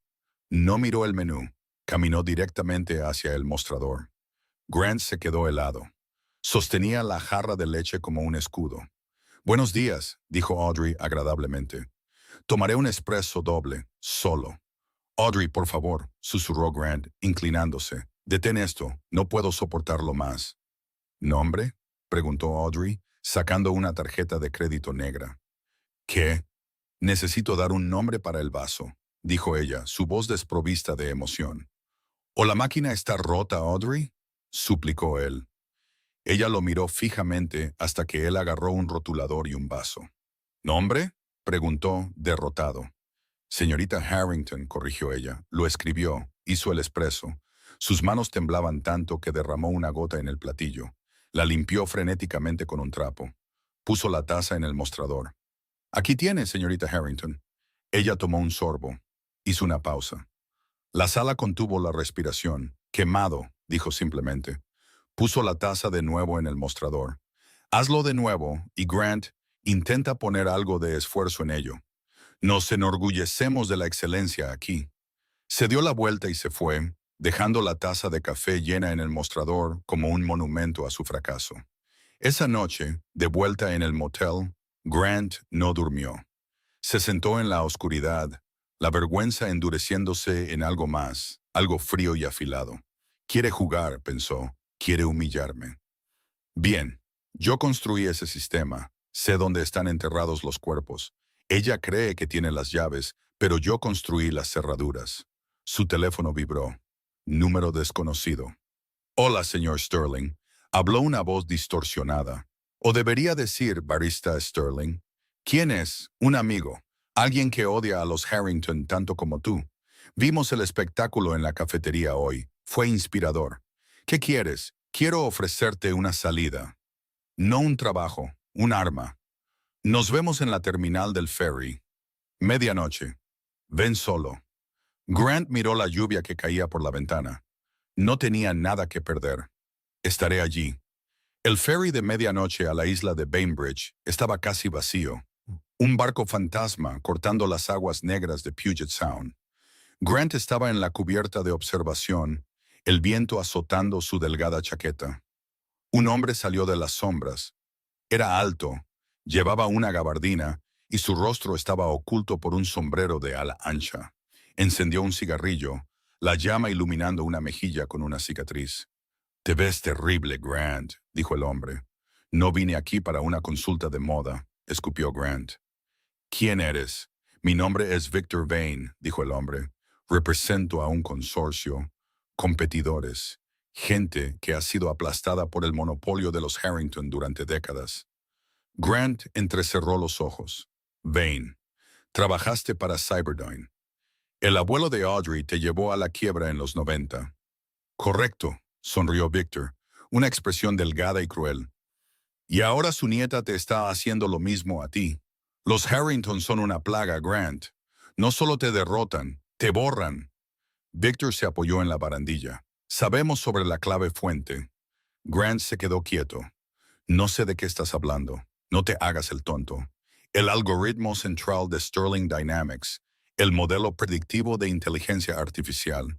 No miró el menú. Caminó directamente hacia el mostrador. Grant se quedó helado. Sostenía la jarra de leche como un escudo. «Buenos días», dijo Audrey agradablemente. «Tomaré un espresso doble, solo». «Audrey, por favor», susurró Grant, inclinándose. «Detén esto. No puedo soportarlo más». «¿Nombre?», preguntó Audrey, sacando una tarjeta de crédito negra. «¿Qué? Necesito dar un nombre para el vaso», dijo ella, su voz desprovista de emoción. «¿O la máquina está rota, Audrey?», suplicó él. Ella lo miró fijamente hasta que él agarró un rotulador y un vaso. «¿Nombre?», preguntó, derrotado. «Señorita Harrington», corrigió ella. Lo escribió, hizo el espresso. Sus manos temblaban tanto que derramó una gota en el platillo. La limpió frenéticamente con un trapo. Puso la taza en el mostrador. «Aquí tiene, señorita Harrington». Ella tomó un sorbo. Hizo una pausa. La sala contuvo la respiración. «Quemado», dijo simplemente. Puso la taza de nuevo en el mostrador. «Hazlo de nuevo, y Grant, intenta poner algo de esfuerzo en ello. Nos enorgullecemos de la excelencia aquí». Se dio la vuelta y se fue, dejando la taza de café llena en el mostrador como un monumento a su fracaso. Esa noche, de vuelta en el motel, Grant no durmió. Se sentó en la oscuridad, la vergüenza endureciéndose en algo más, algo frío y afilado. «Quiere jugar», pensó, «quiere humillarme». «Bien, yo construí ese sistema, sé dónde están enterrados los cuerpos. Ella cree que tiene las llaves, pero yo construí las cerraduras». Su teléfono vibró. Número desconocido. «Hola, señor Sterling», habló una voz distorsionada. O debería decir, barista Sterling. «¿Quién es?» «Un amigo. Alguien que odia a los Harrington tanto como tú. Vimos el espectáculo en la cafetería hoy. Fue inspirador. ¿Qué quieres? Quiero ofrecerte una salida. No un trabajo, un arma. Nos vemos en la terminal del ferry. Medianoche. Ven solo». Grant miró la lluvia que caía por la ventana. No tenía nada que perder. «Estaré allí». El ferry de medianoche a la isla de Bainbridge estaba casi vacío. Un barco fantasma cortando las aguas negras de Puget Sound. Grant estaba en la cubierta de observación, el viento azotando su delgada chaqueta. Un hombre salió de las sombras. Era alto, llevaba una gabardina y su rostro estaba oculto por un sombrero de ala ancha. Encendió un cigarrillo, la llama iluminando una mejilla con una cicatriz. «Te ves terrible, Grant», dijo el hombre. «No vine aquí para una consulta de moda», escupió Grant. «¿Quién eres?» «Mi nombre es Victor Vane», dijo el hombre. «Represento a un consorcio, competidores, gente que ha sido aplastada por el monopolio de los Harrington durante décadas». Grant entrecerró los ojos. «Vane, trabajaste para Cyberdyne. El abuelo de Audrey te llevó a la quiebra en los 90. «Correcto», sonrió Victor, una expresión delgada y cruel. «Y ahora su nieta te está haciendo lo mismo a ti. Los Harrington son una plaga, Grant. No solo te derrotan, te borran». Victor se apoyó en la barandilla. «Sabemos sobre la clave fuente». Grant se quedó quieto. «No sé de qué estás hablando. No te hagas el tonto. El algoritmo central de Sterling Dynamics, el modelo predictivo de inteligencia artificial,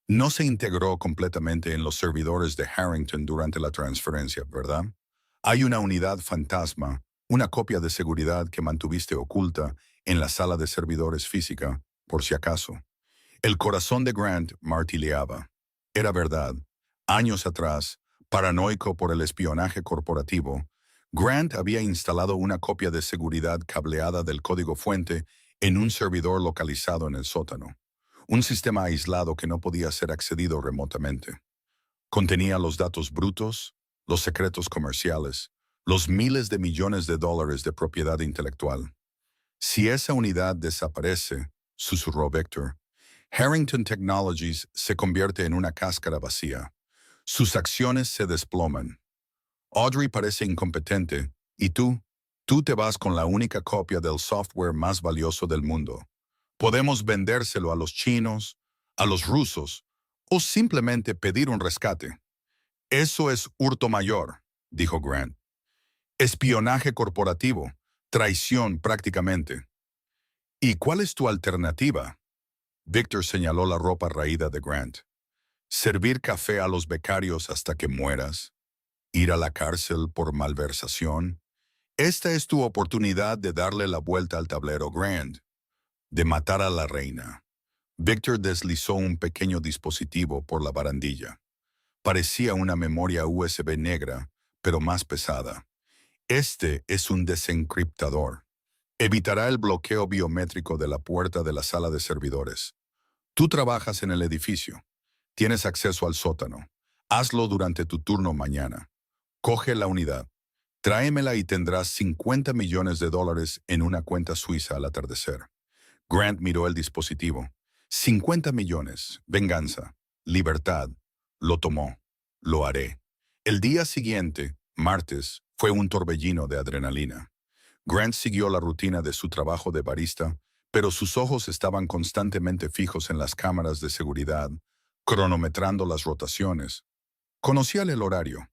no se integró completamente en los servidores de Harrington durante la transferencia, ¿verdad? Hay una unidad fantasma, una copia de seguridad que mantuviste oculta en la sala de servidores física, por si acaso». El corazón de Grant martilleaba. Era verdad. Años atrás, paranoico por el espionaje corporativo, Grant había instalado una copia de seguridad cableada del código fuente en un servidor localizado en el sótano. Un sistema aislado que no podía ser accedido remotamente. Contenía los datos brutos, los secretos comerciales, los miles de millones de dólares de propiedad intelectual. «Si esa unidad desaparece», susurró Victor, «Harrington Technologies se convierte en una cáscara vacía. Sus acciones se desploman. Audrey parece incompetente, y tú te vas con la única copia del software más valioso del mundo. Podemos vendérselo a los chinos, a los rusos, o simplemente pedir un rescate». «Eso es hurto mayor», dijo Grant. Espionaje corporativo, traición prácticamente. ¿Y cuál es tu alternativa? Victor señaló la ropa raída de Grant. Servir café a los becarios hasta que mueras. Ir a la cárcel por malversación. Esta es tu oportunidad de darle la vuelta al tablero, Grant. De matar a la reina. Victor deslizó un pequeño dispositivo por la barandilla. Parecía una memoria USB negra, pero más pesada. Este es un desencriptador. Evitará el bloqueo biométrico de la puerta de la sala de servidores. Tú trabajas en el edificio. Tienes acceso al sótano. Hazlo durante tu turno mañana. Coge la unidad. Tráemela y tendrás $50 millones en una cuenta suiza al atardecer. Grant miró el dispositivo. 50 millones. Venganza. Libertad. Lo tomó. Lo haré. El día siguiente, martes, fue un torbellino de adrenalina. Grant siguió la rutina de su trabajo de barista, pero sus ojos estaban constantemente fijos en las cámaras de seguridad, cronometrando las rotaciones. Conocía el horario.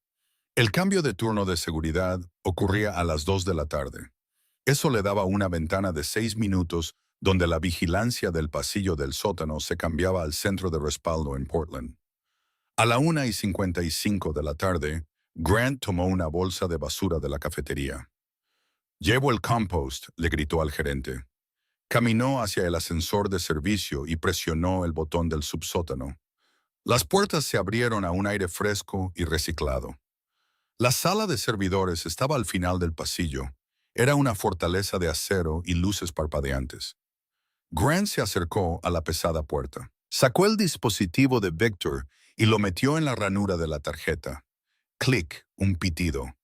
El cambio de turno de seguridad ocurría a las 2 de la tarde. Eso le daba una ventana de 6 minutos donde la vigilancia del pasillo del sótano se cambiaba al centro de respaldo en Portland. A la 1:55 de la tarde, Grant tomó una bolsa de basura de la cafetería. «Llevo el compost», le gritó al gerente. Caminó hacia el ascensor de servicio y presionó el botón del subsótano. Las puertas se abrieron a un aire fresco y reciclado. La sala de servidores estaba al final del pasillo. Era una fortaleza de acero y luces parpadeantes. Grant se acercó a la pesada puerta. Sacó el dispositivo de Victor y lo metió en la ranura de la tarjeta. Clic, un pitido.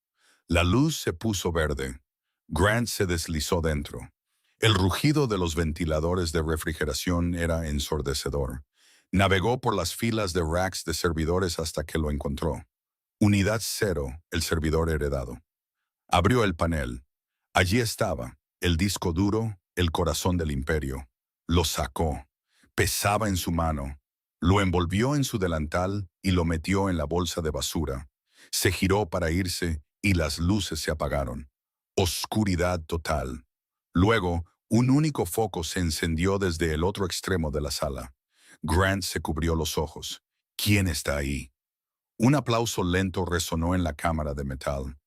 La luz se puso verde. Grant se deslizó dentro. El rugido de los ventiladores de refrigeración era ensordecedor. Navegó por las filas de racks de servidores hasta que lo encontró. Unidad 0, el servidor heredado. Abrió el panel. Allí estaba, el disco duro, el corazón del imperio. Lo sacó. Pesaba en su mano. Lo envolvió en su delantal y lo metió en la bolsa de basura. Se giró para irse y las luces se apagaron. Oscuridad total. Luego, un único foco se encendió desde el otro extremo de la sala. Grant se cubrió los ojos. ¿Quién está ahí? Un aplauso lento resonó en la cámara de metal.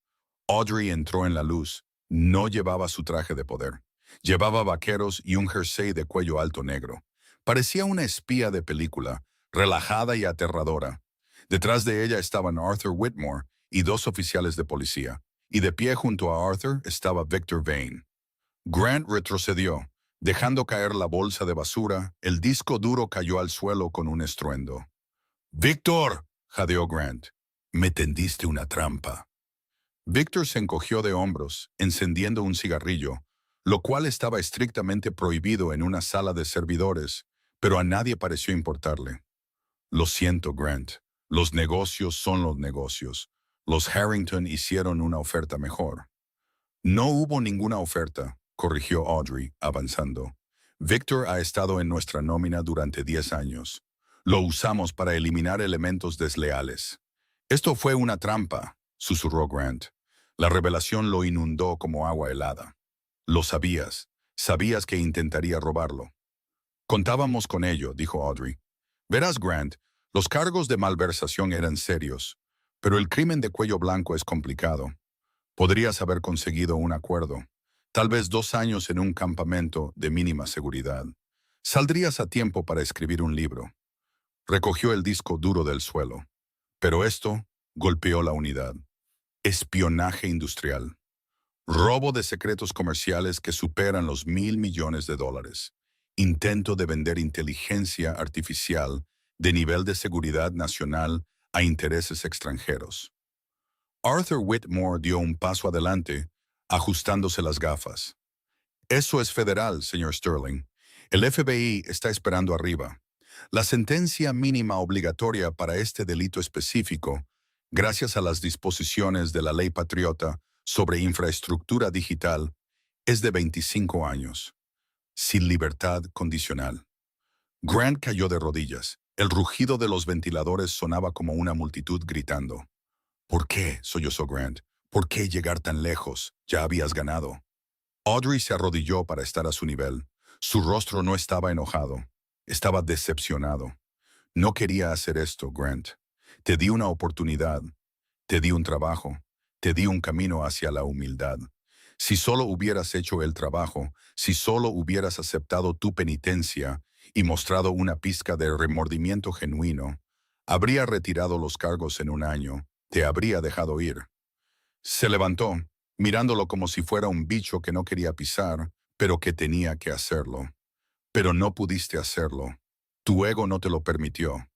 Audrey entró en la luz. No llevaba su traje de poder. Llevaba vaqueros y un jersey de cuello alto negro. Parecía una espía de película, relajada y aterradora. Detrás de ella estaban Arthur Whitmore y 2 oficiales de policía, y de pie junto a Arthur estaba Victor Vane. Grant retrocedió. Dejando caer la bolsa de basura, el disco duro cayó al suelo con un estruendo. «¡Victor!», jadeó Grant. «Me tendiste una trampa». Victor se encogió de hombros, encendiendo un cigarrillo, lo cual estaba estrictamente prohibido en una sala de servidores, pero a nadie pareció importarle. «Lo siento, Grant. Los negocios son los negocios. Los Harrington hicieron una oferta mejor». «No hubo ninguna oferta», corrigió Audrey, avanzando. «Victor ha estado en nuestra nómina durante 10 años. Lo usamos para eliminar elementos desleales». «Esto fue una trampa», susurró Grant. La revelación lo inundó como agua helada. «Lo sabías. Sabías que intentaría robarlo». «Contábamos con ello», dijo Audrey. «Verás, Grant, los cargos de malversación eran serios, pero el crimen de cuello blanco es complicado. Podrías haber conseguido un acuerdo. Tal vez 2 años en un campamento de mínima seguridad. Saldrías a tiempo para escribir un libro». Recogió el disco duro del suelo. Pero esto golpeó la unidad. Espionaje industrial. Robo de secretos comerciales que superan los $1.000 millones. Intento de vender inteligencia artificial de nivel de seguridad nacional a intereses extranjeros. Arthur Whitmore dio un paso adelante, ajustándose las gafas. «Eso es federal, señor Sterling. El FBI está esperando arriba. La sentencia mínima obligatoria para este delito específico, gracias a las disposiciones de la Ley Patriota sobre infraestructura digital, es de 25 años, sin libertad condicional». Grant cayó de rodillas. El rugido de los ventiladores sonaba como una multitud gritando. «¿Por qué?», sollozó Grant. ¿Por qué llegar tan lejos? Ya habías ganado. Audrey se arrodilló para estar a su nivel. Su rostro no estaba enojado. Estaba decepcionado. No quería hacer esto, Grant. Te di una oportunidad. Te di un trabajo. Te di un camino hacia la humildad. Si solo hubieras hecho el trabajo, si solo hubieras aceptado tu penitencia y mostrado una pizca de remordimiento genuino, habría retirado los cargos en un año, te habría dejado ir. Se levantó, mirándolo como si fuera un bicho que no quería pisar, pero que tenía que hacerlo. Pero no pudiste hacerlo. Tu ego no te lo permitió.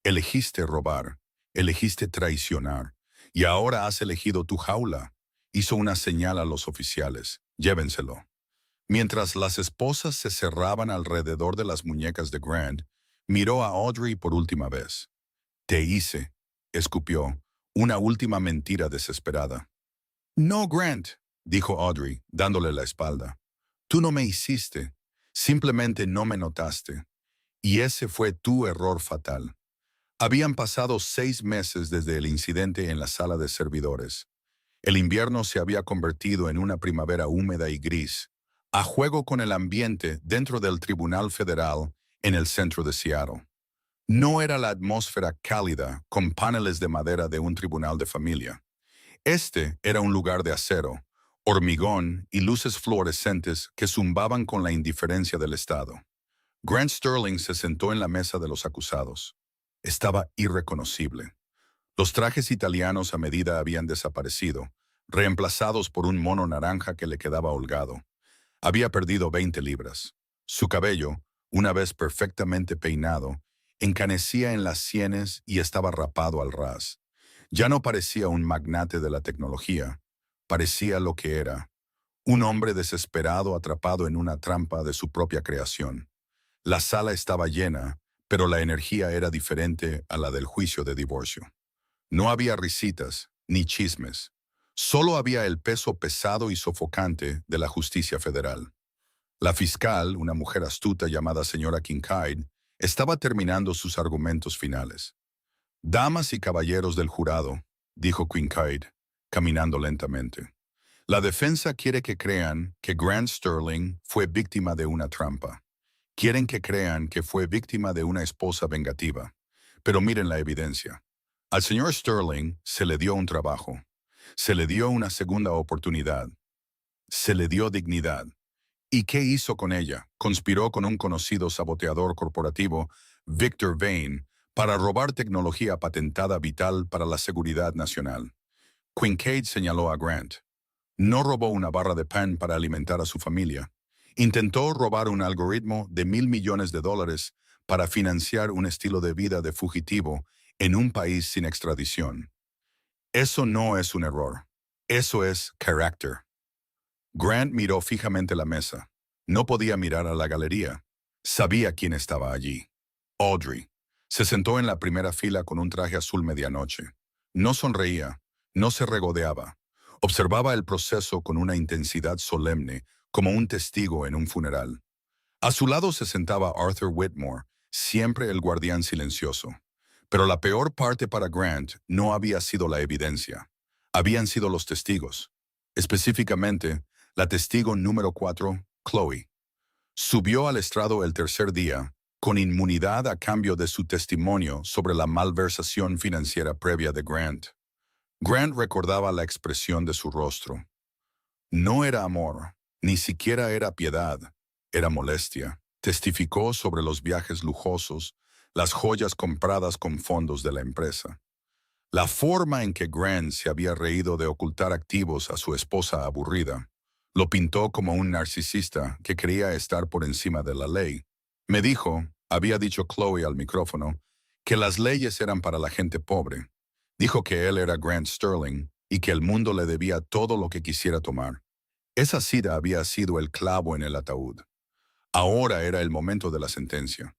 Elegiste robar, elegiste traicionar, y ahora has elegido tu jaula. Hizo una señal a los oficiales. Llévenselo. Mientras las esposas se cerraban alrededor de las muñecas de Grant, miró a Audrey por última vez. Te hice, escupió, una última mentira desesperada. No, Grant, dijo Audrey, dándole la espalda. Tú no me hiciste, simplemente no me notaste. Y ese fue tu error fatal. Habían pasado 6 meses desde el incidente en la sala de servidores. El invierno se había convertido en una primavera húmeda y gris, a juego con el ambiente dentro del Tribunal Federal en el centro de Seattle. No era la atmósfera cálida con paneles de madera de un tribunal de familia. Este era un lugar de acero, hormigón y luces fluorescentes que zumbaban con la indiferencia del Estado. Grant Sterling se sentó en la mesa de los acusados. Estaba irreconocible. Los trajes italianos a medida habían desaparecido, reemplazados por un mono naranja que le quedaba holgado. Había perdido 20 libras. Su cabello, una vez perfectamente peinado, encanecía en las sienes y estaba rapado al ras. Ya no parecía un magnate de la tecnología, parecía lo que era, un hombre desesperado atrapado en una trampa de su propia creación. La sala estaba llena, pero la energía era diferente a la del juicio de divorcio. No había risitas ni chismes. Solo había el peso pesado y sofocante de la justicia federal. La fiscal, una mujer astuta llamada señora Kincaid, estaba terminando sus argumentos finales. Damas y caballeros del jurado, dijo Kincaid, caminando lentamente. La defensa quiere que crean que Grant Sterling fue víctima de una trampa. Quieren que crean que fue víctima de una esposa vengativa. Pero miren la evidencia. Al señor Sterling se le dio un trabajo. Se le dio una segunda oportunidad. Se le dio dignidad. ¿Y qué hizo con ella? Conspiró con un conocido saboteador corporativo, Victor Vane, para robar tecnología patentada vital para la seguridad nacional. Kincaid señaló a Grant. No robó una barra de pan para alimentar a su familia. Intentó robar un algoritmo de $1,000 millones para financiar un estilo de vida de fugitivo en un país sin extradición. Eso no es un error. Eso es carácter. Grant miró fijamente la mesa. No podía mirar a la galería. Sabía quién estaba allí. Audrey. Se sentó en la primera fila con un traje azul medianoche. No sonreía, no se regodeaba. Observaba el proceso con una intensidad solemne, como un testigo en un funeral. A su lado se sentaba Arthur Whitmore, siempre el guardián silencioso. Pero la peor parte para Grant no había sido la evidencia. Habían sido los testigos. Específicamente, la testigo número 4, Chloe. Subió al estrado el tercer día, con inmunidad a cambio de su testimonio sobre la malversación financiera previa de Grant. Grant recordaba la expresión de su rostro. No era amor, ni siquiera era piedad, era molestia. Testificó sobre los viajes lujosos, las joyas compradas con fondos de la empresa. La forma en que Grant se había reído de ocultar activos a su esposa aburrida, lo pintó como un narcisista que creía estar por encima de la ley. Me dijo, había dicho Chloe al micrófono, que las leyes eran para la gente pobre. Dijo que él era Grant Sterling y que el mundo le debía todo lo que quisiera tomar. Esa cita había sido el clavo en el ataúd. Ahora era el momento de la sentencia.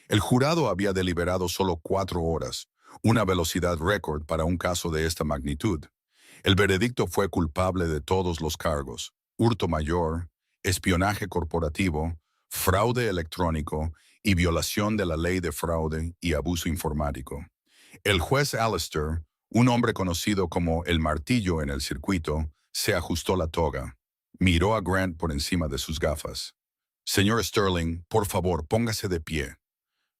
El jurado había deliberado solo 4 horas, una velocidad récord para un caso de esta magnitud. El veredicto fue culpable de todos los cargos: hurto mayor, espionaje corporativo, fraude electrónico y violación de la ley de fraude y abuso informático. El juez Alistair, Un hombre conocido como el martillo en el circuito se ajustó la toga. Miró a Grant por encima de sus gafas. Señor Sterling, por favor, póngase de pie.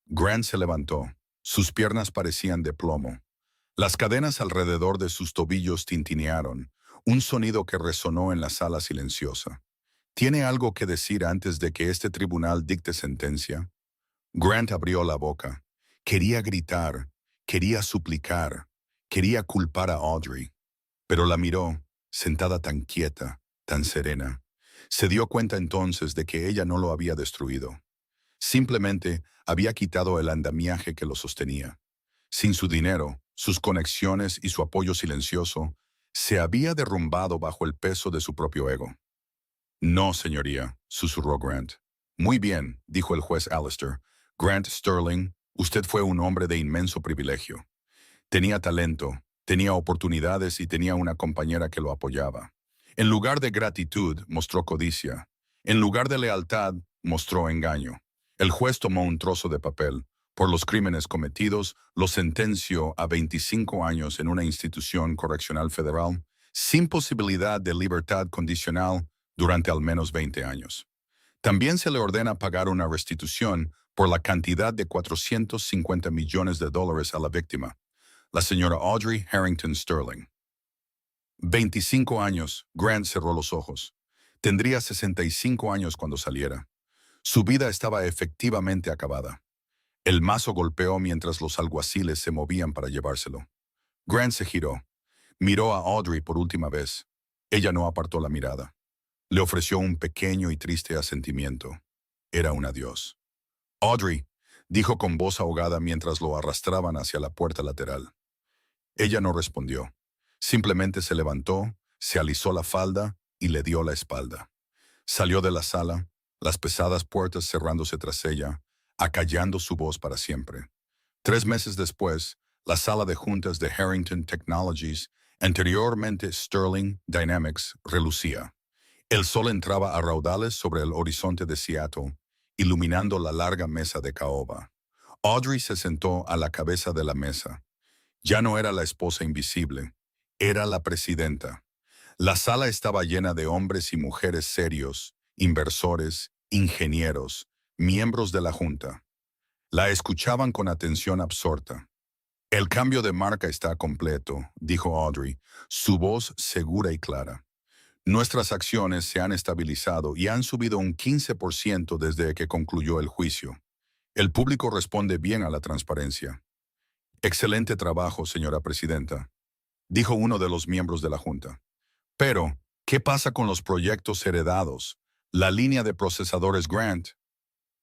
Grant se levantó. Sus piernas parecían de plomo. Las cadenas alrededor de sus tobillos tintinearon, un sonido que resonó en la sala silenciosa. ¿Tiene algo que decir antes de que este tribunal dicte sentencia? Grant abrió la boca. Quería gritar, quería suplicar, quería culpar a Audrey, pero la miró, sentada tan quieta, tan serena. Se dio cuenta entonces de que ella no lo había destruido. Simplemente había quitado el andamiaje que lo sostenía. Sin su dinero, sus conexiones y su apoyo silencioso, se había derrumbado bajo el peso de su propio ego. No, señoría, susurró Grant. Muy bien, dijo el juez Alistair. Grant Sterling, usted fue un hombre de inmenso privilegio. Tenía talento, tenía oportunidades y tenía una compañera que lo apoyaba. En lugar de gratitud, mostró codicia. En lugar de lealtad, mostró engaño. El juez tomó un trozo de papel. Por los crímenes cometidos, lo sentenció a 25 años en una institución correccional federal, sin posibilidad de libertad condicional durante al menos 20 años. También se le ordena pagar una restitución por la cantidad de $450 millones a la víctima, la señora Audrey Harrington Sterling. 25 años, Grant cerró los ojos. Tendría 65 años cuando saliera. Su vida estaba efectivamente acabada. El mazo golpeó mientras los alguaciles se movían para llevárselo. Grant se giró. Miró a Audrey por última vez. Ella no apartó la mirada. Le ofreció un pequeño y triste asentimiento. Era un adiós. Audrey, dijo con voz ahogada mientras lo arrastraban hacia la puerta lateral. Ella no respondió. Simplemente se levantó, se alisó la falda y le dio la espalda. Salió de la sala, las pesadas puertas cerrándose tras ella, acallando su voz para siempre. 3 meses después, la sala de juntas de Harrington Technologies, anteriormente Sterling Dynamics, relucía. El sol entraba a raudales sobre el horizonte de Seattle, iluminando la larga mesa de caoba. Audrey se sentó a la cabeza de la mesa. Ya no era la esposa invisible, era la presidenta. La sala estaba llena de hombres y mujeres serios, inversores, ingenieros, miembros de la junta. La escuchaban con atención absorta. El cambio de marca está completo, dijo Audrey, su voz segura y clara. Nuestras acciones se han estabilizado y han subido un 15% desde que concluyó el juicio. El público responde bien a la transparencia. Excelente trabajo, señora presidenta, dijo uno de los miembros de la junta. Pero, ¿qué pasa con los proyectos heredados? La línea de procesadores Grant.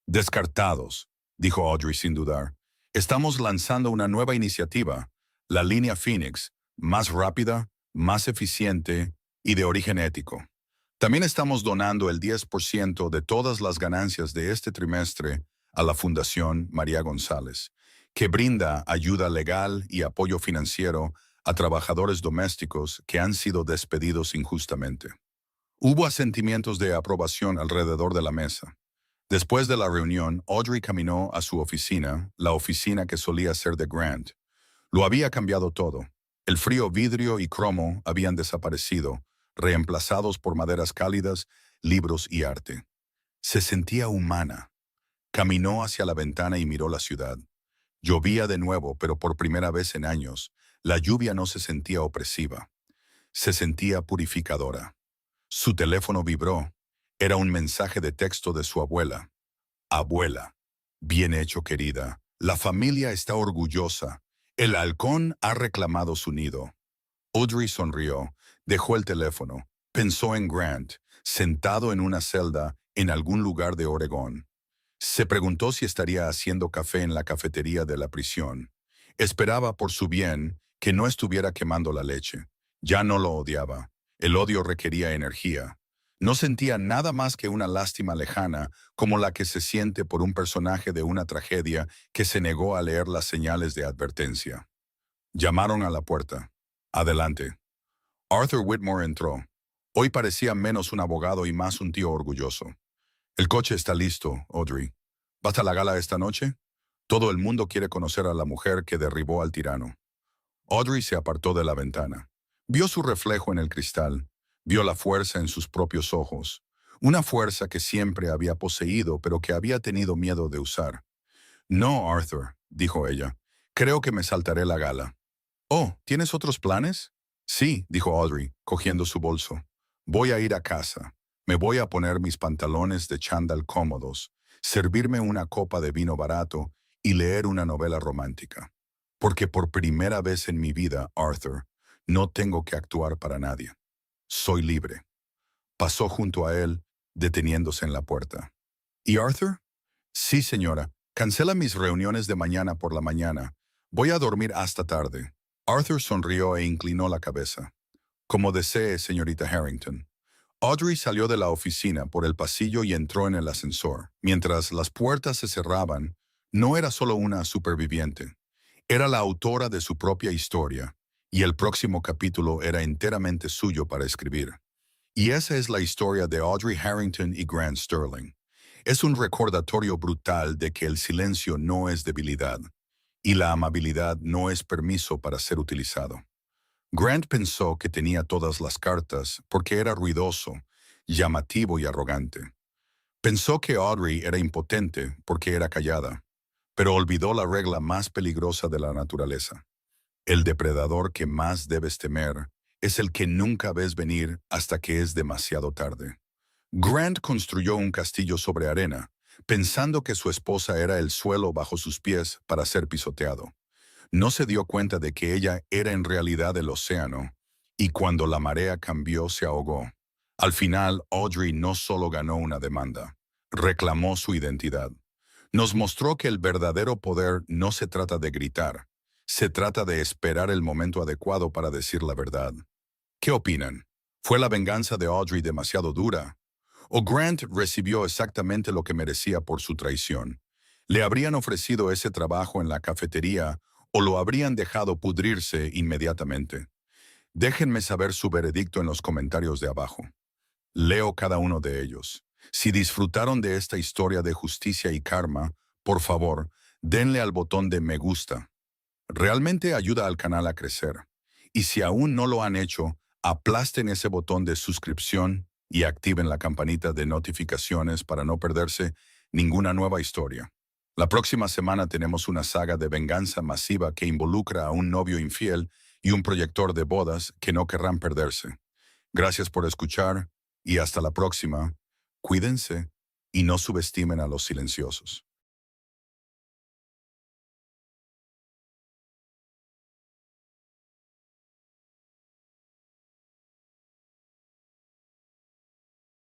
Descartados, dijo Audrey sin dudar. Estamos lanzando una nueva iniciativa, la línea Phoenix, más rápida, más eficiente y de origen ético. También estamos donando el 10% de todas las ganancias de este trimestre a la Fundación María González, que brinda ayuda legal y apoyo financiero a trabajadores domésticos que han sido despedidos injustamente. Hubo asentimientos de aprobación alrededor de la mesa. Después de la reunión, Audrey caminó a su oficina, la oficina que solía ser de Grant. Lo había cambiado todo. El frío vidrio y cromo habían desaparecido, reemplazados por maderas cálidas, libros y arte. Se sentía humana. Caminó hacia la ventana y miró la ciudad. Llovía de nuevo, pero por primera vez en años, la lluvia no se sentía opresiva. Se sentía purificadora. Su teléfono vibró. Era un mensaje de texto de su abuela. Abuela, bien hecho, querida. La familia está orgullosa. El halcón ha reclamado su nido. Audrey sonrió, dejó el teléfono, pensó en Grant, sentado en una celda en algún lugar de Oregón. Se preguntó si estaría haciendo café en la cafetería de la prisión. Esperaba por su bien que no estuviera quemando la leche. Ya no lo odiaba. El odio requería energía. No sentía nada más que una lástima lejana, como la que se siente por un personaje de una tragedia que se negó a leer las señales de advertencia. Llamaron a la puerta. Adelante. Arthur Whitmore entró. Hoy parecía menos un abogado y más un tío orgulloso. El coche está listo, Audrey. ¿Vas a la gala esta noche? Todo el mundo quiere conocer a la mujer que derribó al tirano. Audrey se apartó de la ventana. Vio su reflejo en el cristal, vio la fuerza en sus propios ojos, una fuerza que siempre había poseído pero que había tenido miedo de usar. No, Arthur, dijo ella, creo que me saltaré la gala. Oh, ¿tienes otros planes? Sí, dijo Audrey, cogiendo su bolso. Voy a ir a casa. Me voy a poner mis pantalones de chándal cómodos, servirme una copa de vino barato y leer una novela romántica. Porque por primera vez en mi vida, Arthur, no tengo que actuar para nadie. Soy libre. Pasó junto a él, deteniéndose en la puerta. ¿Y Arthur? Sí, señora. Cancela mis reuniones de mañana por la mañana. Voy a dormir hasta tarde. Arthur sonrió e inclinó la cabeza. Como desee, señorita Harrington. Audrey salió de la oficina por el pasillo y entró en el ascensor. Mientras las puertas se cerraban, no era solo una superviviente. Era la autora de su propia historia, y el próximo capítulo era enteramente suyo para escribir. Y esa es la historia de Audrey Harrington y Grant Sterling. Es un recordatorio brutal de que el silencio no es debilidad, y la amabilidad no es permiso para ser utilizado. Grant pensó que tenía todas las cartas porque era ruidoso, llamativo y arrogante. Pensó que Audrey era impotente porque era callada, pero olvidó la regla más peligrosa de la naturaleza. El depredador que más debes temer es el que nunca ves venir hasta que es demasiado tarde. Grant construyó un castillo sobre arena, pensando que su esposa era el suelo bajo sus pies para ser pisoteado. No se dio cuenta de que ella era en realidad el océano, y cuando la marea cambió se ahogó. Al final, Audrey no solo ganó una demanda, reclamó su identidad. Nos mostró que el verdadero poder no se trata de gritar, se trata de esperar el momento adecuado para decir la verdad. ¿Qué opinan? ¿Fue la venganza de Audrey demasiado dura? ¿O Grant recibió exactamente lo que merecía por su traición? ¿Le habrían ofrecido ese trabajo en la cafetería o lo habrían dejado pudrirse inmediatamente? Déjenme saber su veredicto en los comentarios de abajo. Leo cada uno de ellos. Si disfrutaron de esta historia de justicia y karma, por favor, denle al botón de me gusta. Realmente ayuda al canal a crecer. Y si aún no lo han hecho, aplasten ese botón de suscripción y activen la campanita de notificaciones para no perderse ninguna nueva historia. La próxima semana tenemos una saga de venganza masiva que involucra a un novio infiel y un proyector de bodas que no querrán perderse. Gracias por escuchar y hasta la próxima. Cuídense y no subestimen a los silenciosos.